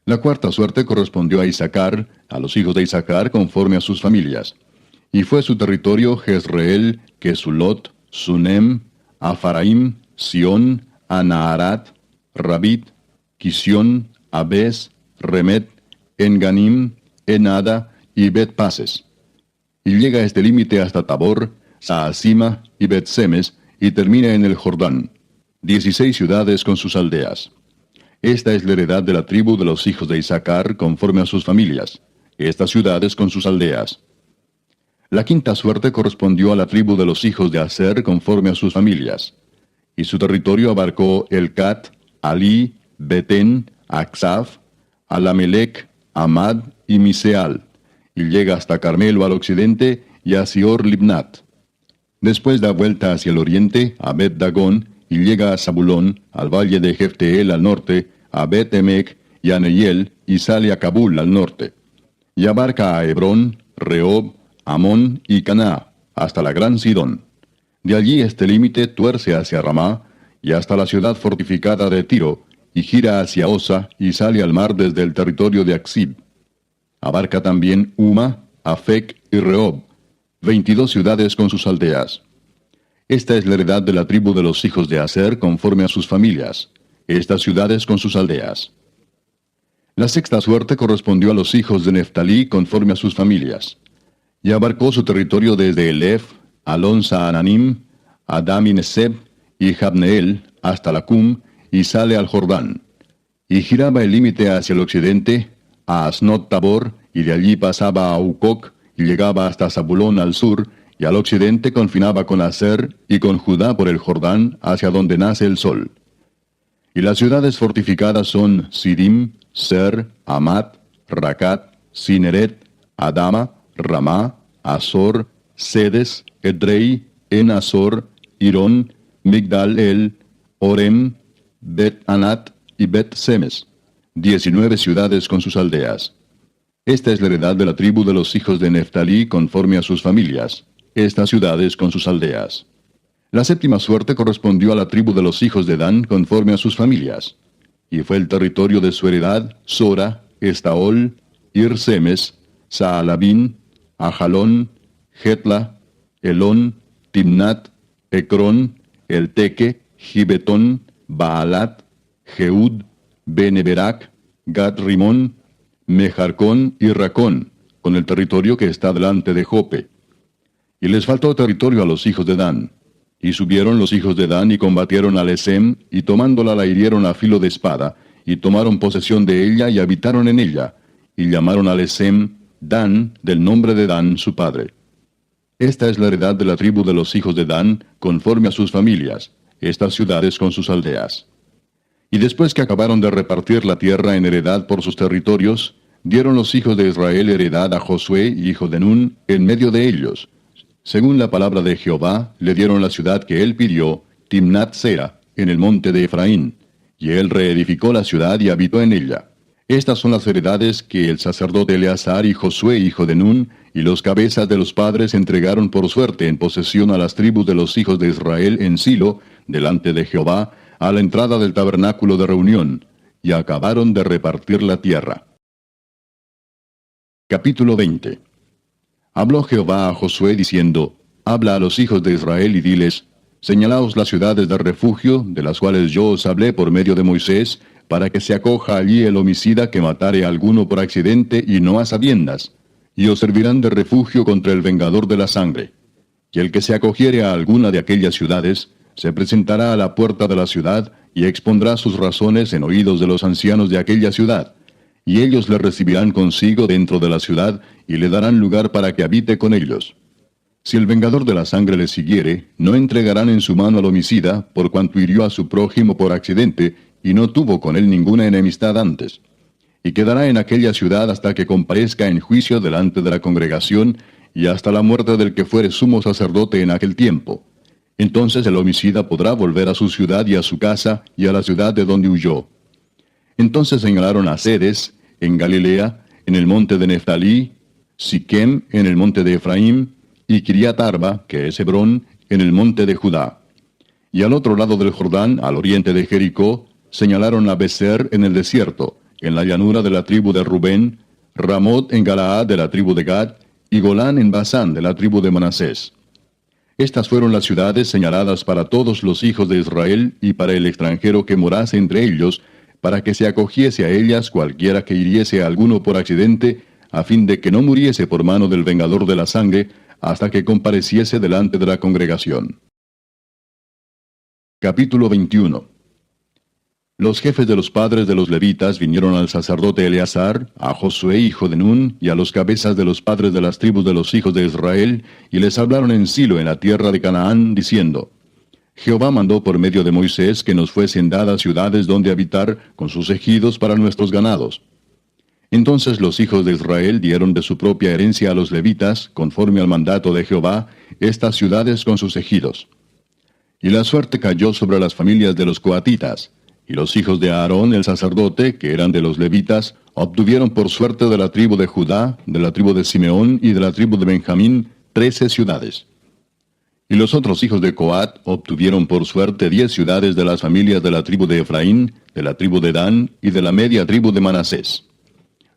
[SPEAKER 1] La cuarta suerte correspondió a Isaacar, a los hijos de Isaacar conforme a sus familias. Y fue su territorio Jezreel, Kesulot, Sunem, Afaraim, Sión, Anaharat, Rabit, Kisión, Abes, Remet, Enganim, Enada y Bet-Pases. y llega a este límite hasta Tabor, Saasima y Bet-Semes, y termina en el Jordán. 16 ciudades con sus aldeas. Esta es la heredad de la tribu de los hijos de Isaacar conforme a sus familias. Estas ciudades con sus aldeas. La quinta suerte correspondió a la tribu de los hijos de Aser conforme a sus familias. Y su territorio abarcó Elcat, Ali, Betén, Aksaf, Alamelec, Amad y Miseal, y llega hasta Carmelo al occidente y a Sior-Libnat. Después da vuelta hacia el oriente a Bet-Dagón y llega a Zabulón, al valle de Jefteel al norte, a Bet-Emec y a Neiel, y sale a Cabul al norte. Y abarca a Hebrón, Rehob, Amón y Caná, hasta la gran Sidón. De allí este límite tuerce hacia Ramá, y hasta la ciudad fortificada de Tiro, y gira hacia Osa, y sale al mar desde el territorio de Aksib. Abarca también Uma, Afec y Rehob, 22 ciudades con sus aldeas. Esta es la heredad de la tribu de los hijos de Aser conforme a sus familias. Estas ciudades con sus aldeas. La sexta suerte correspondió a los hijos de Neftalí conforme a sus familias. Y abarcó su territorio desde Elef, Alon Saananim, Adam y Neseb, y Jabneel, hasta Lacum, y sale al Jordán. Y giraba el límite hacia el occidente, a Asnot Tabor, y de allí pasaba a Ucoc, y llegaba hasta Zabulón al sur, y al occidente confinaba con Aser y con Judá por el Jordán, hacia donde nace el sol. Y las ciudades fortificadas son Sidim, Ser, Amat, Racat, Cineret, Adama, Ramá, Azor, Sedes, Edrei, En-Azor, Irón, Migdal-El, Orem, Bet-Anat y Bet-Semes, 19 ciudades con sus aldeas. Esta es la heredad de la tribu de los hijos de Neftalí conforme a sus familias, estas ciudades con sus aldeas. La séptima suerte correspondió a la tribu de los hijos de Dan conforme a sus familias, y fue el territorio de su heredad Sora, Estaol, Ir-Semes, Saalabín, Ajalón, Jetla, Elón, Timnat, Ecrón, Elteque, Gibetón, Baalat, Jeud, Beneberac, Gat-Rimón, Mejarcón y Racón, con el territorio que está delante de Jope. Y les faltó territorio a los hijos de Dan. Y subieron los hijos de Dan y combatieron a Lesem, y tomándola la hirieron a filo de espada, y tomaron posesión de ella y habitaron en ella, y llamaron a Lesem Dan, del nombre de Dan su padre. Esta es la heredad de la tribu de los hijos de Dan, conforme a sus familias, estas ciudades con sus aldeas. Y después que acabaron de repartir la tierra en heredad por sus territorios, dieron los hijos de Israel heredad a Josué, hijo de Nun, en medio de ellos. Según la palabra de Jehová, le dieron la ciudad que él pidió, Timnat-Sera, en el monte de Efraín, y él reedificó la ciudad y habitó en ella. Estas son las heredades que el sacerdote Eleazar y Josué, hijo de Nun, y los cabezas de los padres entregaron por suerte en posesión a las tribus de los hijos de Israel en Silo, delante de Jehová, a la entrada del tabernáculo de reunión, y acabaron de repartir la tierra. Capítulo 20. Habló Jehová a Josué diciendo, habla a los hijos de Israel y diles, señalaos las ciudades de refugio, de las cuales yo os hablé por medio de Moisés, para que se acoja allí el homicida que matare a alguno por accidente y no a sabiendas, y os servirán de refugio contra el vengador de la sangre. Y el que se acogiere a alguna de aquellas ciudades, se presentará a la puerta de la ciudad, y expondrá sus razones en oídos de los ancianos de aquella ciudad, y ellos le recibirán consigo dentro de la ciudad, y le darán lugar para que habite con ellos. Si el vengador de la sangre le siguiere, no entregarán en su mano al homicida, por cuanto hirió a su prójimo por accidente, y no tuvo con él ninguna enemistad antes. Y quedará en aquella ciudad hasta que comparezca en juicio delante de la congregación, y hasta la muerte del que fuere sumo sacerdote en aquel tiempo. Entonces el homicida podrá volver a su ciudad y a su casa, y a la ciudad de donde huyó. Entonces señalaron a Sedes, en Galilea, en el monte de Neftalí, Siquem, en el monte de Efraín, y Kiriat Arba, que es Hebrón, en el monte de Judá. Y al otro lado del Jordán, al oriente de Jericó, señalaron a Beser en el desierto, en la llanura de la tribu de Rubén, Ramot en Galaad de la tribu de Gad, y Golán en Basán de la tribu de Manasés. Estas fueron las ciudades señaladas para todos los hijos de Israel y para el extranjero que morase entre ellos, para que se acogiese a ellas cualquiera que hiriese a alguno por accidente, a fin de que no muriese por mano del vengador de la sangre, hasta que compareciese delante de la congregación. Capítulo 21. Los jefes de los padres de los levitas vinieron al sacerdote Eleazar, a Josué hijo de Nun, y a los cabezas de los padres de las tribus de los hijos de Israel, y les hablaron en Silo, en la tierra de Canaán, diciendo: Jehová mandó por medio de Moisés que nos fuesen dadas ciudades donde habitar, con sus ejidos para nuestros ganados. Entonces los hijos de Israel dieron de su propia herencia a los levitas, conforme al mandato de Jehová, estas ciudades con sus ejidos. Y la suerte cayó sobre las familias de los coatitas, y los hijos de Aarón el sacerdote, que eran de los levitas, obtuvieron por suerte de la tribu de Judá, de la tribu de Simeón y de la tribu de Benjamín 13 ciudades. Y los otros hijos de Coat obtuvieron por suerte 10 ciudades de las familias de la tribu de Efraín, de la tribu de Dan y de la media tribu de Manasés.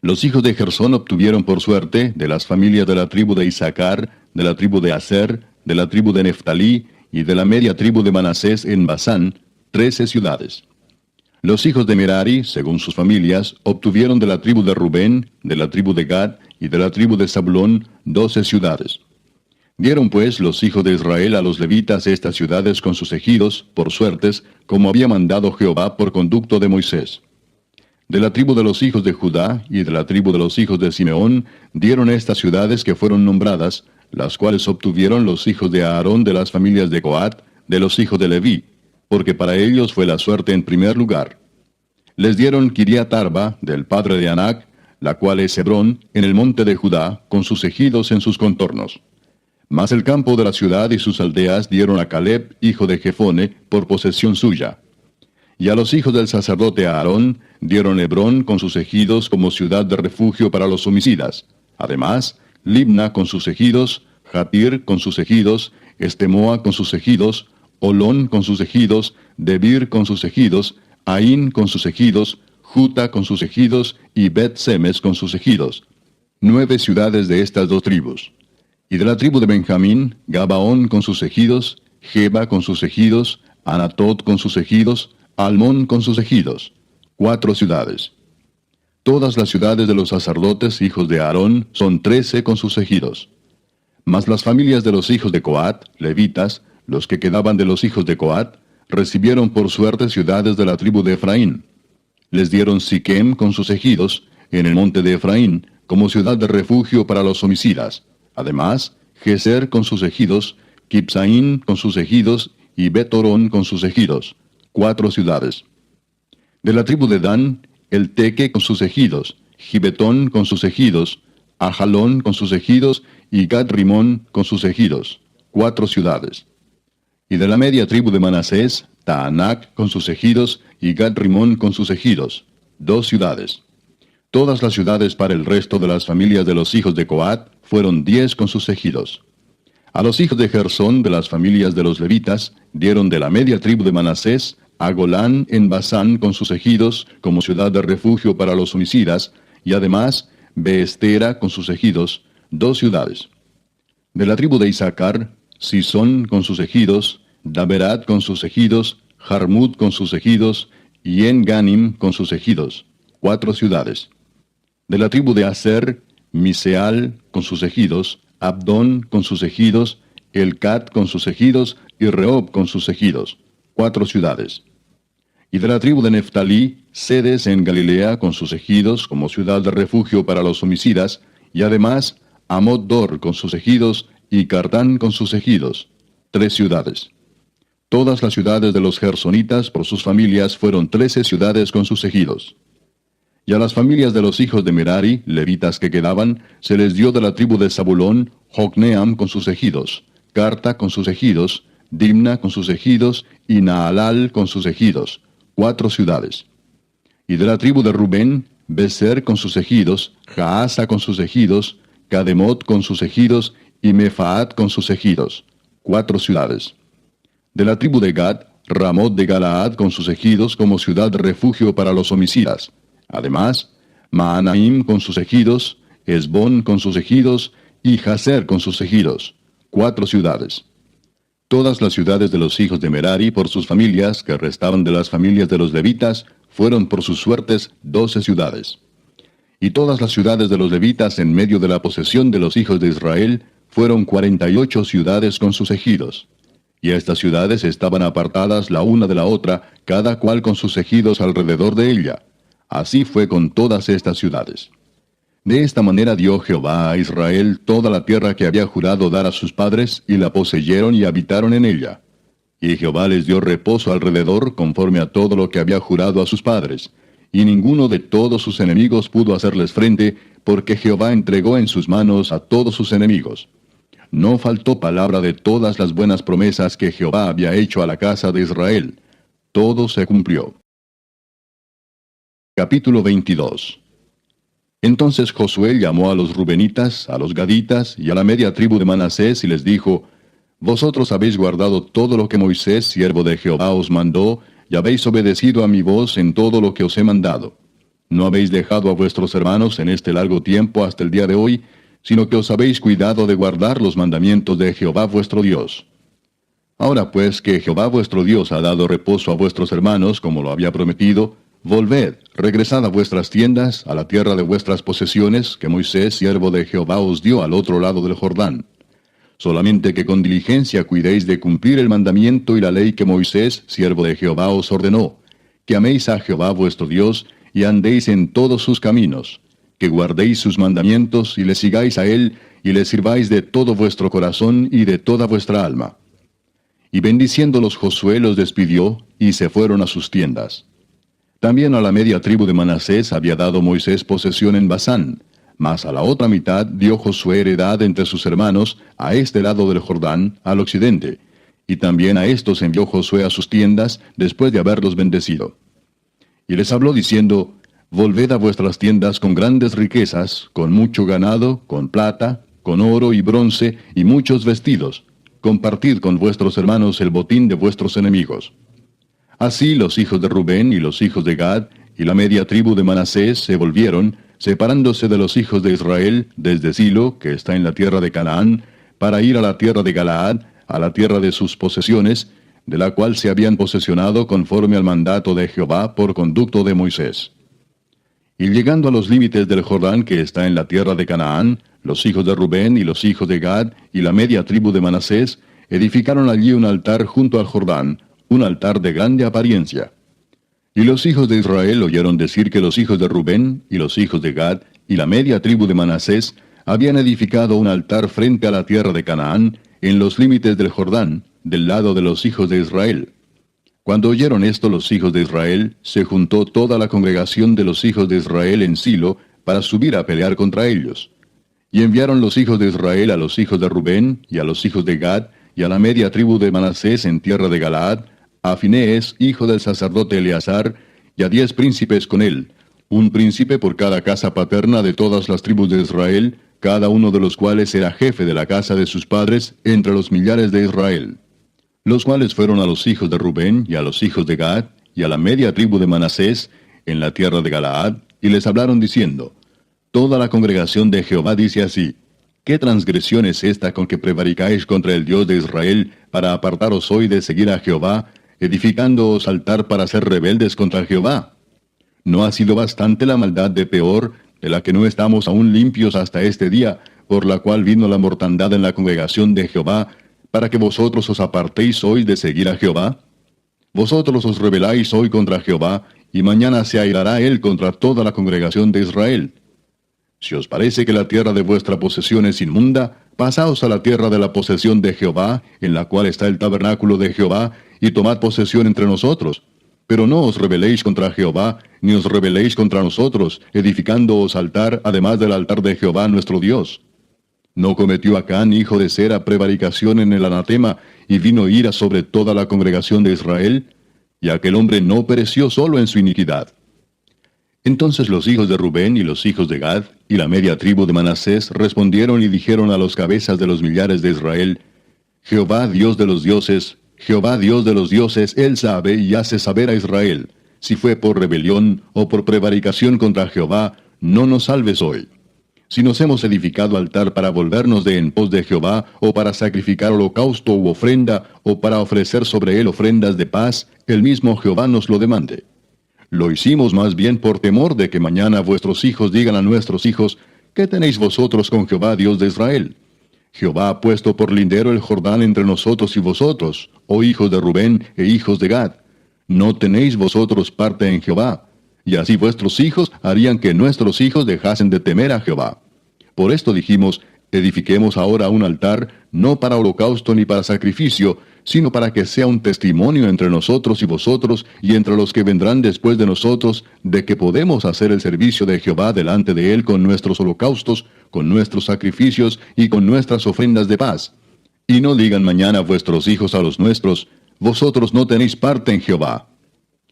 [SPEAKER 1] Los hijos de Gersón obtuvieron por suerte de las familias de la tribu de Isaacar, de la tribu de Aser, de la tribu de Neftalí y de la media tribu de Manasés en Basán 13 ciudades. Los hijos de Merari, según sus familias, obtuvieron de la tribu de Rubén, de la tribu de Gad y de la tribu de Zabulón 12 ciudades. Dieron pues los hijos de Israel a los levitas estas ciudades con sus ejidos, por suertes, como había mandado Jehová por conducto de Moisés. De la tribu de los hijos de Judá y de la tribu de los hijos de Simeón dieron estas ciudades que fueron nombradas, las cuales obtuvieron los hijos de Aarón de las familias de Coat, de los hijos de Leví, porque para ellos fue la suerte en primer lugar. Les dieron Kiriat Arba, del padre de Anac, la cual es Hebrón, en el monte de Judá, con sus ejidos en sus contornos. Mas el campo de la ciudad y sus aldeas dieron a Caleb, hijo de Jefone, por posesión suya. Y a los hijos del sacerdote Aarón dieron Hebrón con sus ejidos como ciudad de refugio para los homicidas. Además, Libna con sus ejidos, Jatir con sus ejidos, Estemoa con sus ejidos, Olón con sus ejidos, Debir con sus ejidos, Aín con sus ejidos, Juta con sus ejidos y Bet-Semes con sus ejidos. 9 ciudades de estas 2 tribus. Y de la tribu de Benjamín, Gabaón con sus ejidos, Geba con sus ejidos, Anatot con sus ejidos, Almón con sus ejidos. 4 ciudades. Todas las ciudades de los sacerdotes, hijos de Aarón, son 13 con sus ejidos. Mas las familias de los hijos de Coat, levitas, los que quedaban de los hijos de Coat, recibieron por suerte ciudades de la tribu de Efraín. Les dieron Siquem con sus ejidos, en el monte de Efraín, como ciudad de refugio para los homicidas. Además, Geser con sus ejidos, Kipsaín con sus ejidos, y Betorón con sus ejidos. 4 ciudades. De la tribu de Dan, el Teque con sus ejidos, Gibetón con sus ejidos, Ajalón con sus ejidos, y Gad-Rimón con sus ejidos. 4 ciudades. Y de la media tribu de Manasés, Taanac con sus ejidos, y Gad-Rimón con sus ejidos. 2 ciudades. Todas las ciudades para el resto de las familias de los hijos de Coat fueron 10 con sus ejidos. A los hijos de Gersón de las familias de los levitas dieron de la media tribu de Manasés a Golán en Basán con sus ejidos como ciudad de refugio para los homicidas, y además Beestera con sus ejidos, 2 ciudades. De la tribu de Isaacar, Sisón con sus ejidos, Daberat con sus ejidos, Jarmut con sus ejidos, y En-Ganim con sus ejidos, 4 ciudades. De la tribu de Aser, Miseal con sus ejidos, Abdón con sus ejidos, Elcat con sus ejidos, y Rehob con sus ejidos, 4 ciudades. Y de la tribu de Neftalí, Sedes en Galilea con sus ejidos como ciudad de refugio para los homicidas, y además Amot-Dor con sus ejidos, y Cartán con sus ejidos, 3 ciudades. Todas las ciudades de los gersonitas por sus familias fueron 13 ciudades con sus ejidos. Y a las familias de los hijos de Merari, levitas que quedaban, se les dio de la tribu de Zabulón, Jocneam con sus ejidos, Carta con sus ejidos, Dimna con sus ejidos, y Naalal con sus ejidos, 4 ciudades. Y de la tribu de Rubén, Beser con sus ejidos, Jaasa con sus ejidos, Cademot con sus ejidos, y Mefaat con sus ejidos, 4 ciudades. De la tribu de Gad, Ramot de Galaad con sus ejidos como ciudad de refugio para los homicidas. Además, Maanaim con sus ejidos, Esbón con sus ejidos, y Jaser con sus ejidos, 4 ciudades. Todas las ciudades de los hijos de Merari por sus familias, que restaban de las familias de los levitas, fueron por sus suertes 12 ciudades. Y todas las ciudades de los levitas en medio de la posesión de los hijos de Israel fueron 48 ciudades con sus ejidos. Y estas ciudades estaban apartadas la una de la otra, cada cual con sus ejidos alrededor de ella. Así fue con todas estas ciudades. De esta manera dio Jehová a Israel toda la tierra que había jurado dar a sus padres, y la poseyeron y habitaron en ella. Y Jehová les dio reposo alrededor, conforme a todo lo que había jurado a sus padres. Y ninguno de todos sus enemigos pudo hacerles frente, porque Jehová entregó en sus manos a todos sus enemigos. No faltó palabra de todas las buenas promesas que Jehová había hecho a la casa de Israel. Todo se cumplió. Capítulo 22. Entonces Josué llamó a los rubenitas, a los gaditas y a la media tribu de Manasés y les dijo: Vosotros habéis guardado todo lo que Moisés, siervo de Jehová, os mandó, y habéis obedecido a mi voz en todo lo que os he mandado. No habéis dejado a vuestros hermanos en este largo tiempo hasta el día de hoy, sino que os habéis cuidado de guardar los mandamientos de Jehová vuestro Dios. Ahora pues que Jehová vuestro Dios ha dado reposo a vuestros hermanos, como lo había prometido, volved, regresad a vuestras tiendas, a la tierra de vuestras posesiones, que Moisés, siervo de Jehová, os dio al otro lado del Jordán. Solamente que con diligencia cuidéis de cumplir el mandamiento y la ley que Moisés, siervo de Jehová, os ordenó, que améis a Jehová vuestro Dios, y andéis en todos sus caminos, que guardéis sus mandamientos, y le sigáis a él, y le sirváis de todo vuestro corazón y de toda vuestra alma. Y bendiciéndolos Josué los despidió, y se fueron a sus tiendas. También a la media tribu de Manasés había dado Moisés posesión en Basán, mas a la otra mitad dio Josué heredad entre sus hermanos, a este lado del Jordán, al occidente, y también a estos envió Josué a sus tiendas, después de haberlos bendecido. Y les habló diciendo: Volved a vuestras tiendas con grandes riquezas, con mucho ganado, con plata, con oro y bronce, y muchos vestidos. Compartid con vuestros hermanos el botín de vuestros enemigos. Así los hijos de Rubén y los hijos de Gad, y la media tribu de Manasés se volvieron, separándose de los hijos de Israel, desde Silo, que está en la tierra de Canaán, para ir a la tierra de Galaad, a la tierra de sus posesiones, de la cual se habían posesionado conforme al mandato de Jehová por conducto de Moisés. Y llegando a los límites del Jordán que está en la tierra de Canaán, los hijos de Rubén y los hijos de Gad y la media tribu de Manasés edificaron allí un altar junto al Jordán, un altar de grande apariencia. Y los hijos de Israel oyeron decir que los hijos de Rubén y los hijos de Gad y la media tribu de Manasés habían edificado un altar frente a la tierra de Canaán, en los límites del Jordán, del lado de los hijos de Israel. Cuando oyeron esto los hijos de Israel, se juntó toda la congregación de los hijos de Israel en Silo para subir a pelear contra ellos. Y enviaron los hijos de Israel a los hijos de Rubén y a los hijos de Gad y a la media tribu de Manasés en tierra de Galaad, a Finees, hijo del sacerdote Eleazar, y a 10 príncipes con él, un príncipe por cada casa paterna de todas las tribus de Israel, cada uno de los cuales era jefe de la casa de sus padres entre los millares de Israel. Los cuales fueron a los hijos de Rubén y a los hijos de Gad y a la media tribu de Manasés en la tierra de Galaad, y les hablaron diciendo: Toda la congregación de Jehová dice así: ¿Qué transgresión es esta con que prevaricáis contra el Dios de Israel para apartaros hoy de seguir a Jehová, edificándoos altar para ser rebeldes contra Jehová? ¿No ha sido bastante la maldad de Peor, de la que no estamos aún limpios hasta este día, por la cual vino la mortandad en la congregación de Jehová, para que vosotros os apartéis hoy de seguir a Jehová? Vosotros os rebeláis hoy contra Jehová, y mañana se airará él contra toda la congregación de Israel. Si os parece que la tierra de vuestra posesión es inmunda, pasaos a la tierra de la posesión de Jehová, en la cual está el tabernáculo de Jehová, y tomad posesión entre nosotros. Pero no os rebeléis contra Jehová, ni os rebeléis contra nosotros, edificándoos altar, además del altar de Jehová nuestro Dios. ¿No cometió Acán, hijo de Sera, prevaricación en el anatema, y vino ira sobre toda la congregación de Israel? Y aquel hombre no pereció solo en su iniquidad. Entonces los hijos de Rubén y los hijos de Gad y la media tribu de Manasés respondieron y dijeron a los cabezas de los millares de Israel: Jehová Dios de los dioses, Jehová Dios de los dioses, él sabe y hace saber a Israel, si fue por rebelión o por prevaricación contra Jehová, no nos salves hoy. Si nos hemos edificado altar para volvernos de en pos de Jehová, o para sacrificar holocausto u ofrenda, o para ofrecer sobre él ofrendas de paz, el mismo Jehová nos lo demande. Lo hicimos más bien por temor de que mañana vuestros hijos digan a nuestros hijos, ¿qué tenéis vosotros con Jehová Dios de Israel? Jehová ha puesto por lindero el Jordán entre nosotros y vosotros, oh hijos de Rubén e hijos de Gad. No tenéis vosotros parte en Jehová. Y así vuestros hijos harían que nuestros hijos dejasen de temer a Jehová. Por esto dijimos, edifiquemos ahora un altar, no para holocausto ni para sacrificio, sino para que sea un testimonio entre nosotros y vosotros, y entre los que vendrán después de nosotros, de que podemos hacer el servicio de Jehová delante de él con nuestros holocaustos, con nuestros sacrificios y con nuestras ofrendas de paz. Y no digan mañana vuestros hijos a los nuestros, vosotros no tenéis parte en Jehová.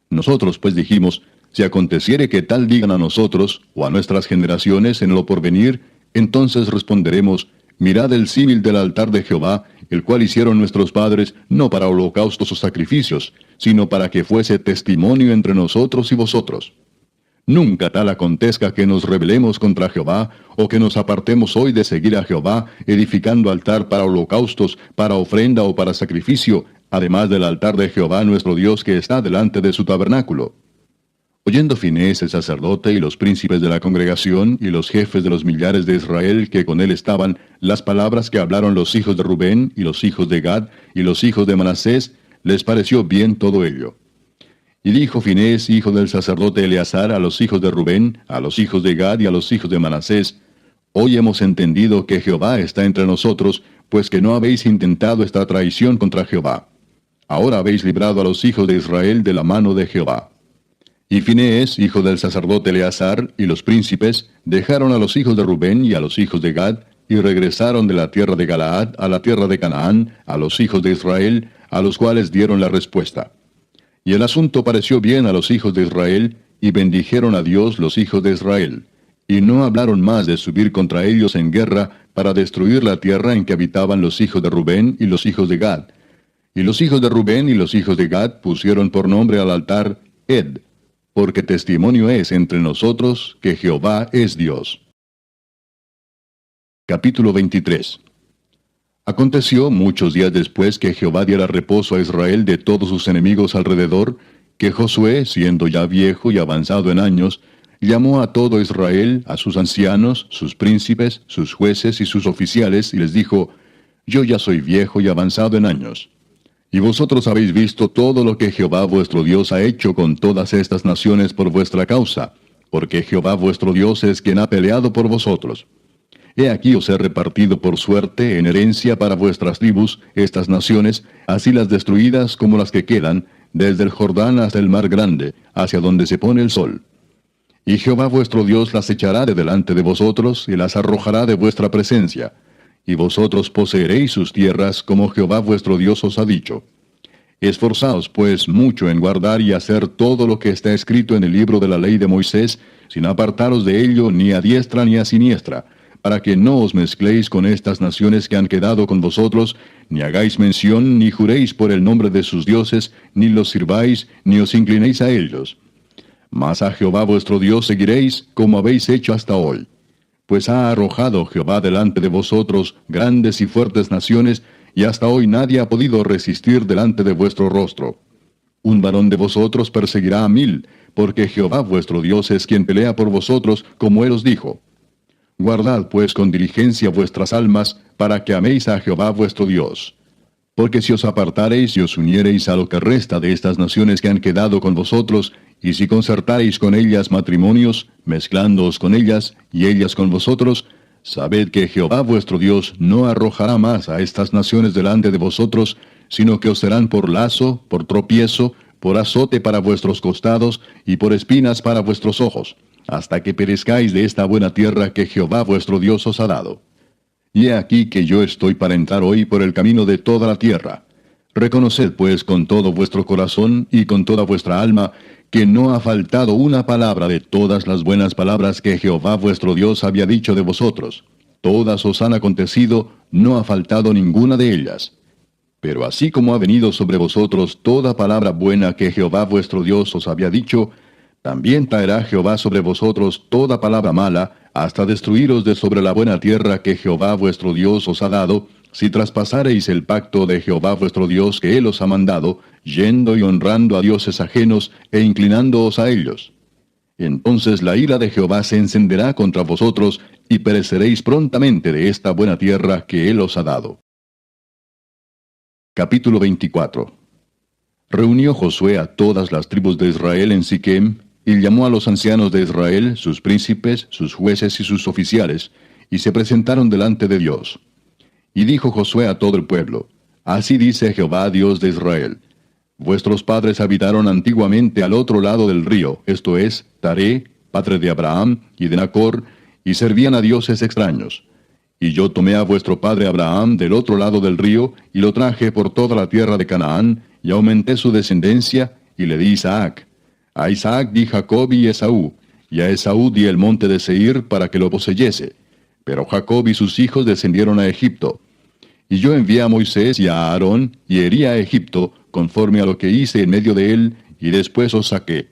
[SPEAKER 1] Nosotros pues dijimos, si aconteciere que tal digan a nosotros, o a nuestras generaciones en lo porvenir, entonces responderemos, mirad el símil del altar de Jehová, el cual hicieron nuestros padres, no para holocaustos o sacrificios, sino para que fuese testimonio entre nosotros y vosotros. Nunca tal acontezca que nos rebelemos contra Jehová, o que nos apartemos hoy de seguir a Jehová, edificando altar para holocaustos, para ofrenda o para sacrificio, además del altar de Jehová nuestro Dios que está delante de su tabernáculo. Oyendo Finés el sacerdote y los príncipes de la congregación y los jefes de los millares de Israel que con él estaban, las palabras que hablaron los hijos de Rubén y los hijos de Gad y los hijos de Manasés, les pareció bien todo ello. Y dijo Finés, hijo del sacerdote Eleazar, a los hijos de Rubén, a los hijos de Gad y a los hijos de Manasés, hoy hemos entendido que Jehová está entre nosotros, pues que no habéis intentado esta traición contra Jehová. Ahora habéis librado a los hijos de Israel de la mano de Jehová. Y Finés, hijo del sacerdote Eleazar, y los príncipes, dejaron a los hijos de Rubén y a los hijos de Gad, y regresaron de la tierra de Galaad a la tierra de Canaán, a los hijos de Israel, a los cuales dieron la respuesta. Y el asunto pareció bien a los hijos de Israel, y bendijeron a Dios los hijos de Israel. Y no hablaron más de subir contra ellos en guerra, para destruir la tierra en que habitaban los hijos de Rubén y los hijos de Gad. Y los hijos de Rubén y los hijos de Gad pusieron por nombre al altar Ed, porque testimonio es entre nosotros que Jehová es Dios. Capítulo 23. Aconteció muchos días después que Jehová diera reposo a Israel de todos sus enemigos alrededor, que Josué, siendo ya viejo y avanzado en años, llamó a todo Israel, a sus ancianos, sus príncipes, sus jueces y sus oficiales, y les dijo, Yo ya soy viejo y avanzado en años. Y vosotros habéis visto todo lo que Jehová vuestro Dios ha hecho con todas estas naciones por vuestra causa, porque Jehová vuestro Dios es quien ha peleado por vosotros. He aquí os he repartido por suerte en herencia para vuestras tribus estas naciones, así las destruidas como las que quedan, desde el Jordán hasta el mar grande, hacia donde se pone el sol. Y Jehová vuestro Dios las echará de delante de vosotros, y las arrojará de vuestra presencia. Y vosotros poseeréis sus tierras como Jehová vuestro Dios os ha dicho. Esforzaos, pues, mucho en guardar y hacer todo lo que está escrito en el libro de la ley de Moisés, sin apartaros de ello ni a diestra ni a siniestra, para que no os mezcléis con estas naciones que han quedado con vosotros, ni hagáis mención, ni juréis por el nombre de sus dioses, ni los sirváis, ni os inclinéis a ellos. Mas a Jehová vuestro Dios seguiréis, como habéis hecho hasta hoy. Pues ha arrojado Jehová delante de vosotros grandes y fuertes naciones, y hasta hoy nadie ha podido resistir delante de vuestro rostro. Un varón de vosotros perseguirá a 1000, porque Jehová vuestro Dios es quien pelea por vosotros, como él os dijo. Guardad pues con diligencia vuestras almas, para que améis a Jehová vuestro Dios. Porque si os apartareis y os uniereis a lo que resta de estas naciones que han quedado con vosotros, y si concertareis con ellas matrimonios, mezclándoos con ellas, y ellas con vosotros, sabed que Jehová vuestro Dios no arrojará más a estas naciones delante de vosotros, sino que os serán por lazo, por tropiezo, por azote para vuestros costados, y por espinas para vuestros ojos, hasta que perezcáis de esta buena tierra que Jehová vuestro Dios os ha dado. Y he aquí que yo estoy para entrar hoy por el camino de toda la tierra. Reconoced pues con todo vuestro corazón y con toda vuestra alma, que no ha faltado una palabra de todas las buenas palabras que Jehová vuestro Dios había dicho de vosotros. Todas os han acontecido, no ha faltado ninguna de ellas. Pero así como ha venido sobre vosotros toda palabra buena que Jehová vuestro Dios os había dicho, también traerá Jehová sobre vosotros toda palabra mala, hasta destruiros de sobre la buena tierra que Jehová vuestro Dios os ha dado, si traspasareis el pacto de Jehová vuestro Dios que Él os ha mandado, yendo y honrando a dioses ajenos e inclinándoos a ellos. Entonces la ira de Jehová se encenderá contra vosotros, y pereceréis prontamente de esta buena tierra que Él os ha dado. Capítulo 24. Reunió Josué a todas las tribus de Israel en Siquem, y llamó a los ancianos de Israel, sus príncipes, sus jueces y sus oficiales, y se presentaron delante de Dios. Y dijo Josué a todo el pueblo: Así dice Jehová, Dios de Israel: Vuestros padres habitaron antiguamente al otro lado del río, esto es, Taré, padre de Abraham y de Nacor, y servían a dioses extraños. Y yo tomé a vuestro padre Abraham del otro lado del río, y lo traje por toda la tierra de Canaán, y aumenté su descendencia, y le di Isaac. A Isaac di Jacob y Esaú, y a Esaú di el monte de Seir para que lo poseyese. Pero Jacob y sus hijos descendieron a Egipto. Y yo envié a Moisés y a Aarón, y herí a Egipto, conforme a lo que hice en medio de él, y después os saqué.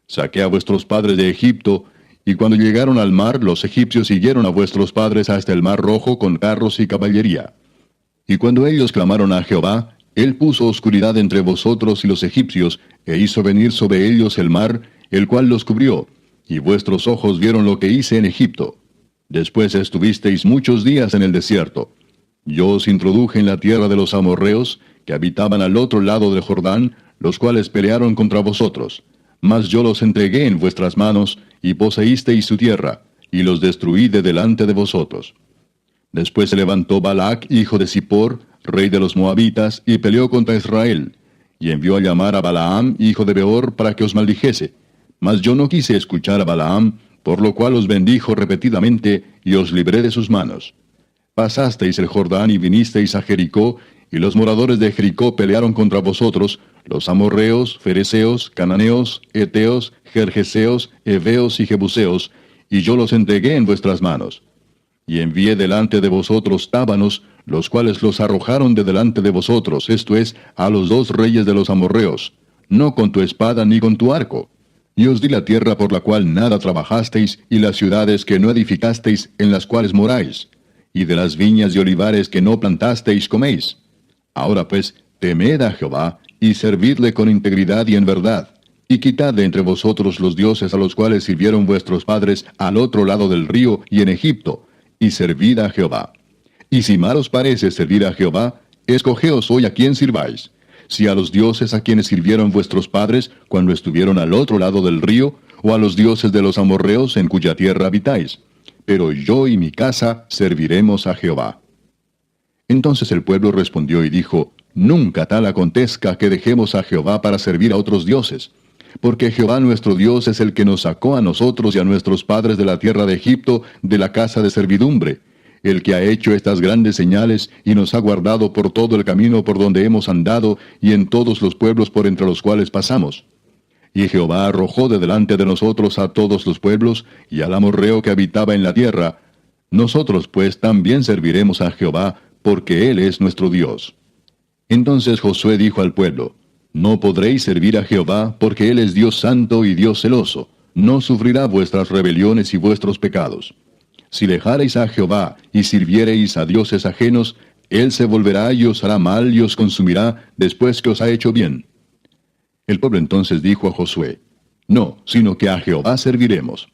[SPEAKER 1] Saqué a vuestros padres de Egipto, y cuando llegaron al mar, los egipcios siguieron a vuestros padres hasta el mar Rojo con carros y caballería. Y cuando ellos clamaron a Jehová, él puso oscuridad entre vosotros y los egipcios, e hizo venir sobre ellos el mar, el cual los cubrió, y vuestros ojos vieron lo que hice en Egipto. Después estuvisteis muchos días en el desierto. Yo os introduje en la tierra de los amorreos, que habitaban al otro lado del Jordán, los cuales pelearon contra vosotros. Mas yo los entregué en vuestras manos, y poseísteis su tierra, y los destruí de delante de vosotros. Después se levantó Balac, hijo de Zippor, rey de los moabitas, y peleó contra Israel, y envió a llamar a Balaam, hijo de Beor, para que os maldijese. Mas yo no quise escuchar a Balaam, por lo cual os bendijo repetidamente, y os libré de sus manos. Pasasteis el Jordán y vinisteis a Jericó, y los moradores de Jericó pelearon contra vosotros, los amorreos, fereceos, cananeos, eteos, gergeseos, heveos y jebuseos, y yo los entregué en vuestras manos. Y envié delante de vosotros tábanos, los cuales los arrojaron de delante de vosotros, esto es, a los 2 reyes de los amorreos, no con tu espada ni con tu arco. Y os di la tierra por la cual nada trabajasteis, y las ciudades que no edificasteis, en las cuales moráis. Y de las viñas y olivares que no plantasteis coméis. Ahora pues, temed a Jehová, y servidle con integridad y en verdad, y quitad de entre vosotros los dioses a los cuales sirvieron vuestros padres al otro lado del río y en Egipto, y servid a Jehová. Y si mal os parece servir a Jehová, escogeos hoy a quién sirváis, si a los dioses a quienes sirvieron vuestros padres cuando estuvieron al otro lado del río, o a los dioses de los amorreos en cuya tierra habitáis. Pero yo y mi casa serviremos a Jehová. Entonces el pueblo respondió y dijo: Nunca tal acontezca que dejemos a Jehová para servir a otros dioses. Porque Jehová nuestro Dios es el que nos sacó a nosotros y a nuestros padres de la tierra de Egipto, de la casa de servidumbre, el que ha hecho estas grandes señales y nos ha guardado por todo el camino por donde hemos andado y en todos los pueblos por entre los cuales pasamos. Y Jehová arrojó de delante de nosotros a todos los pueblos y al amorreo que habitaba en la tierra. Nosotros pues también serviremos a Jehová, porque Él es nuestro Dios. Entonces Josué dijo al pueblo: No podréis servir a Jehová, porque Él es Dios santo y Dios celoso. No sufrirá vuestras rebeliones y vuestros pecados. Si dejareis a Jehová y sirviereis a dioses ajenos, Él se volverá y os hará mal y os consumirá después que os ha hecho bien. El pueblo entonces dijo a Josué: No, sino que a Jehová serviremos.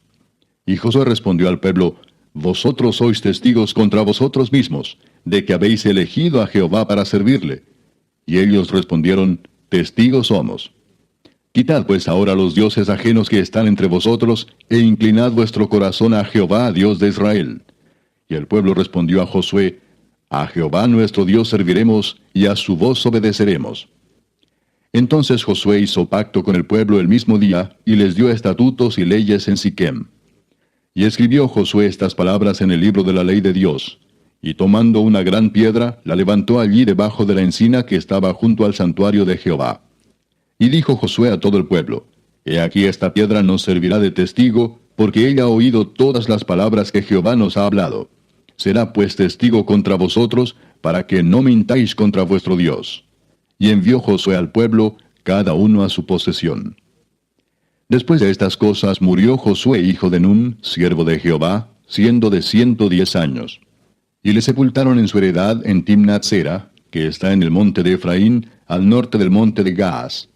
[SPEAKER 1] Y Josué respondió al pueblo: Vosotros sois testigos contra vosotros mismos, de que habéis elegido a Jehová para servirle. Y ellos respondieron: Testigos somos. Quitad pues ahora los dioses ajenos que están entre vosotros, e inclinad vuestro corazón a Jehová, Dios de Israel. Y el pueblo respondió a Josué: A Jehová nuestro Dios serviremos, y a su voz obedeceremos. Entonces Josué hizo pacto con el pueblo el mismo día, y les dio estatutos y leyes en Siquem. Y escribió Josué estas palabras en el libro de la ley de Dios. Y tomando una gran piedra, la levantó allí debajo de la encina que estaba junto al santuario de Jehová. Y dijo Josué a todo el pueblo: He aquí esta piedra nos servirá de testigo, porque ella ha oído todas las palabras que Jehová nos ha hablado. Será pues testigo contra vosotros, para que no mintáis contra vuestro Dios. Y envió Josué al pueblo, cada uno a su posesión. Después de estas cosas murió Josué hijo de Nun, siervo de Jehová, siendo de 110 años. Y le sepultaron en su heredad en Timnat-Sera, que está en el monte de Efraín, al norte del monte de Gaas.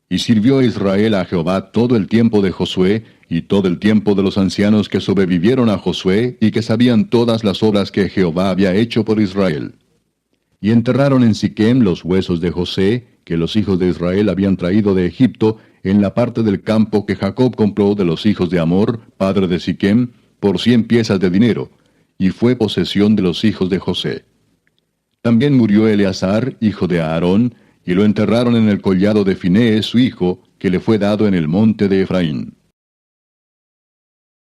[SPEAKER 1] Y sirvió Israel a Jehová todo el tiempo de Josué, y todo el tiempo de los ancianos que sobrevivieron a Josué, y que sabían todas las obras que Jehová había hecho por Israel. Y enterraron en Siquem los huesos de José, que los hijos de Israel habían traído de Egipto, en la parte del campo que Jacob compró de los hijos de Amor, padre de Siquem, por 100 piezas de dinero, y fue posesión de los hijos de José. También murió Eleazar, hijo de Aarón, y lo enterraron en el collado de Finees su hijo, que le fue dado en el monte de Efraín.